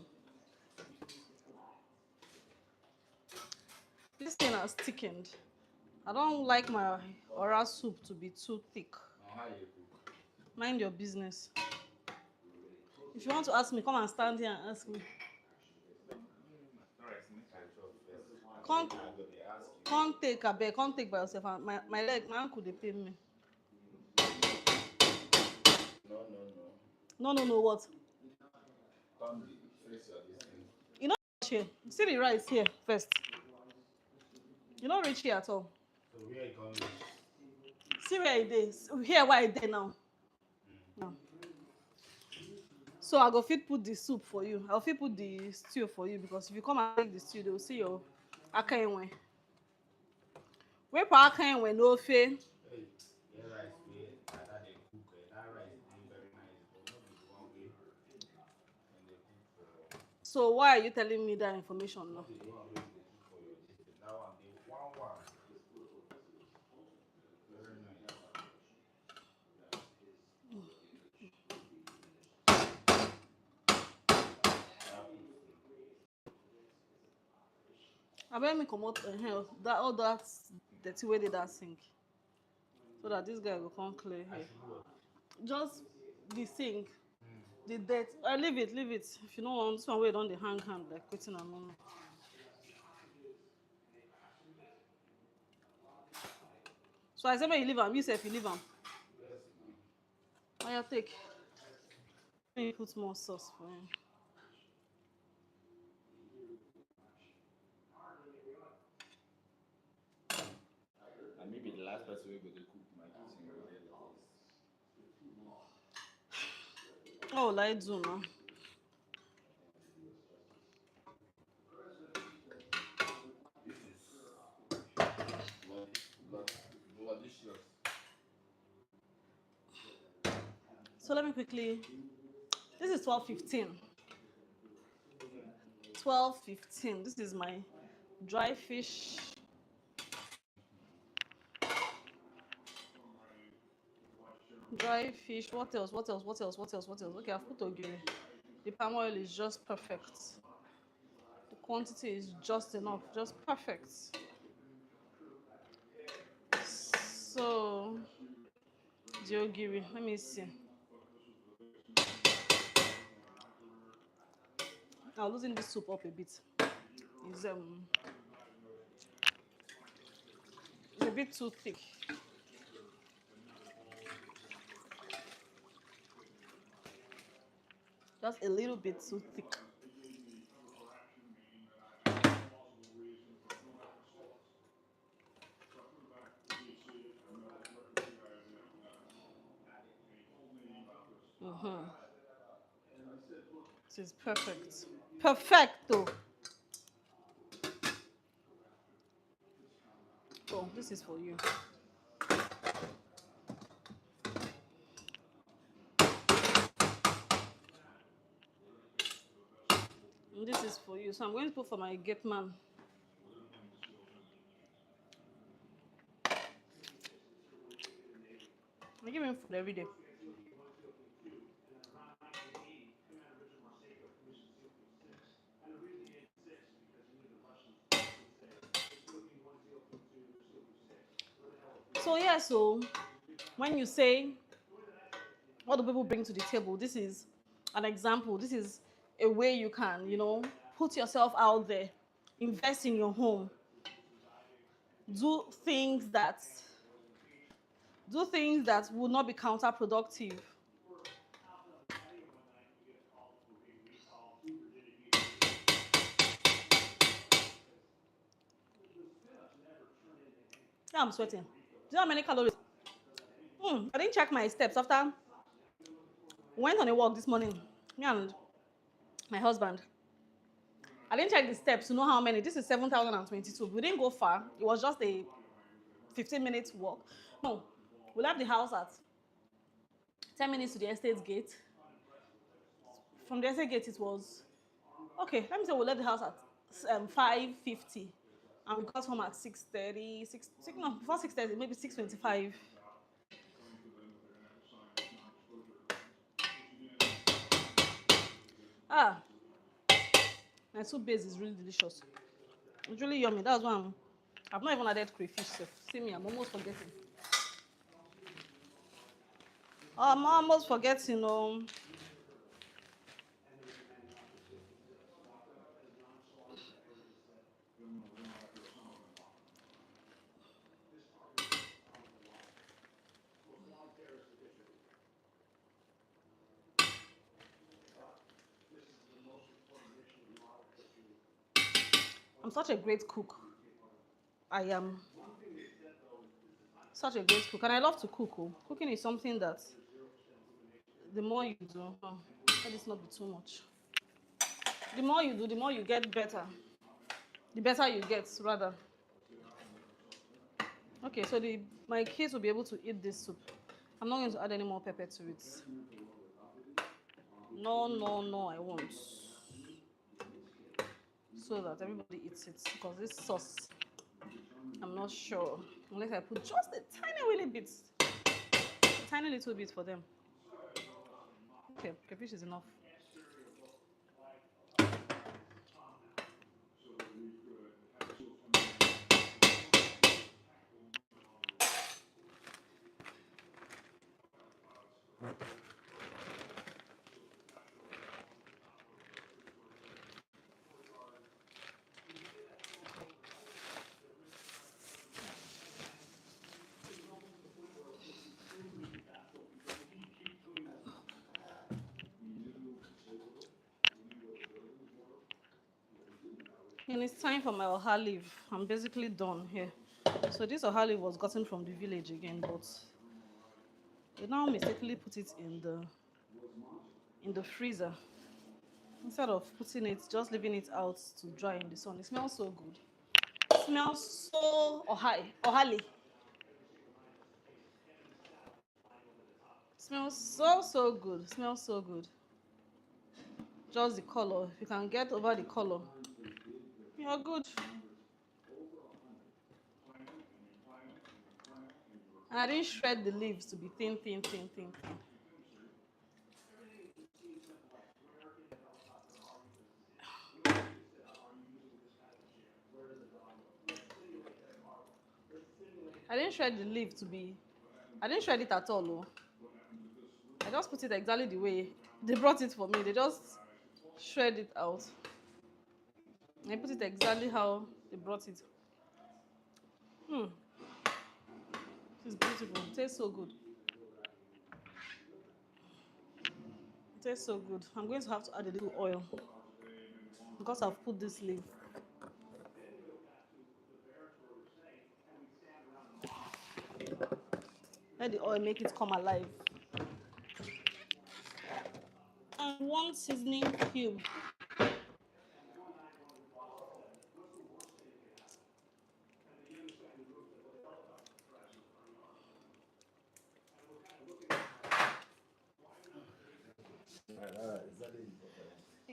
This thing has thickened. I don't like my oral soup to be too thick. Now, how you cook? Mind your business. If you want to ask me, come and stand here and ask me. Alright, make I chop first. Can't, I go dey ask you. can't take a bed, can't take by yourself. My leg, my ankle, they pain me. No, no, no. No, no, no, what? Come face your this thing. You know, here. See the rice here first. You don't reach here at all. So where you come reach? See where it is. Here where it is now. Now. So I go fit put the soup for you. I'll fit put the stew for you because if you come and take the stew, they'll see your akayenwe. Where pa akayenwe no fe. Hey, get rice where that they cook. That rice dey very nice, but not be the one way when they cook for. So why are you telling me that information now? Not be the one way they cook for your this thing. That one they one. Very nice. I bet me come out that all that dirty way they that sink. So that this guy will come clear I here. should work. Just the sink. The dirt. Leave it, leave it. If you don't want this one way don't the hang hand like quitting a moment. So I said when you leave him, you say if you leave him. Yes, man. I you take. Let me put more sauce for him. And maybe the last person we go to cook my kitchen go there like this. Oh, like do now. This is delicious. So let me quickly. This is 12:15. 12:15. This is my dry fish. Dry fish. What else? What else? What else? What else? What else? Okay, I've put ogiri. The palm oil is just perfect. The quantity is just enough, just perfect. So, the ogiri. Let me see. Now loosen this soup up a bit. It's a bit too thick. Just a little bit too thick. This is perfect. Perfecto. Oh, this is for you. And this is for you. So I'm going to put for my gate man. I give him food every day. So yeah, so when you say what do people bring to the table, this is an example. This is a way you can, put yourself out there, invest in your home, do things that will not be counterproductive. Yeah, I'm sweating. Do you know how many calories? I didn't check my steps after we went on a walk this morning. Me and my husband. I didn't check the steps to know how many. This is 7,022. We didn't go far. It was just a 15-minute walk. No, we left the house at 10 minutes to the estate gate. From the estate gate, it was okay. Let me say we left the house at 5:50, and we got home at 6:30. No, before 6:30, maybe 6:25. Ah, my soup base is really delicious. It's really yummy. That's why I've not even added crayfish. See me, I'm almost forgetting. I'm almost forgetting. I'm such a great cook. I am such a great cook, and I love to cook. Oh. Cooking is something that the more you do, let this not be too much. The more you do, the more you get better. The better you get, rather. Okay, so my kids will be able to eat this soup. I'm not going to add any more pepper to it. No, no, no, I won't. So that everybody eats it. Because this sauce, I'm not sure. Unless I put just a tiny little bit. A tiny little bit for them. Okay, crayfish is enough. And it's time for my oha leaf. I'm basically done here. So this oha leaf was gotten from the village again, but they now mistakenly put it in the freezer. Instead of putting it, just leaving it out to dry in the sun. It smells so good. It smells so ohali. It smells so good. It smells so good. Just the color. If you can get over the color, you're good. And I didn't shred the leaves to be thin, thin, thin, thin, thin. I didn't shred the leaf to be. I didn't shred it at all. Oh. I just put it exactly the way they brought it for me. They just shred it out. I put it exactly how they brought it. It's beautiful. It tastes so good. It tastes so good. I'm going to have to add a little oil because I've put this leaf. Let the oil make it come alive. And one seasoning cube.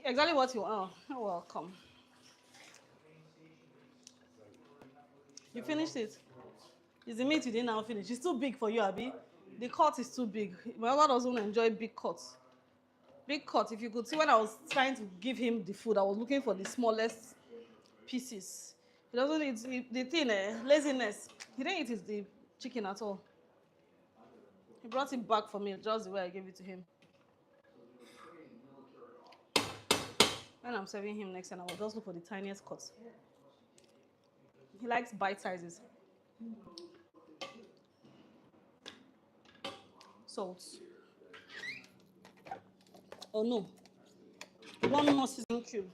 Exactly what you want. Oh, welcome. You finished it. It's the meat you didn't now finish. It's too big for you, Abby. The cut is too big. My husband doesn't enjoy big cuts. Big cut. If you could see when I was trying to give him the food, I was looking for the smallest pieces. He doesn't eat the thing, laziness. He didn't eat the chicken at all. He brought it back for me just the way I gave it to him. When I'm serving him next time, I will just look for the tiniest cuts. He likes bite sizes. Salt. Oh no. One more seasoning cube.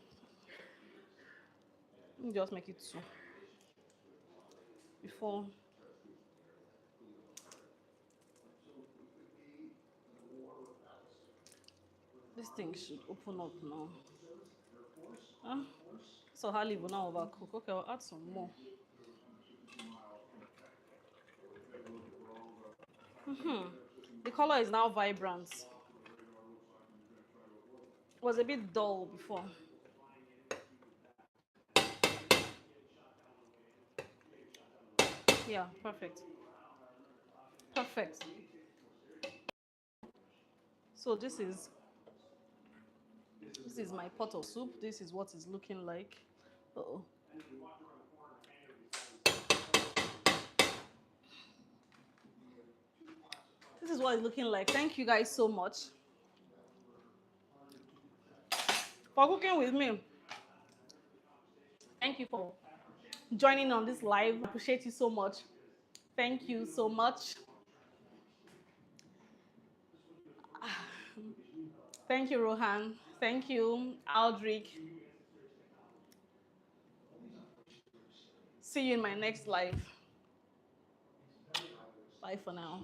Let me just make it two. Before. This thing should open up now. Huh? So Harley will now overcook. Okay, I'll add some more. The color is now vibrant. It was a bit dull before. Yeah, perfect. Perfect. So this is my pot of soup. This is what it's looking like. Uh-oh. This is what it's looking like. Thank you guys so much for cooking with me. Thank you for joining on this live. Appreciate you so much. Thank you so much. Thank you, Rohan. Thank you, Aldrich. See you in my next live. Bye for now.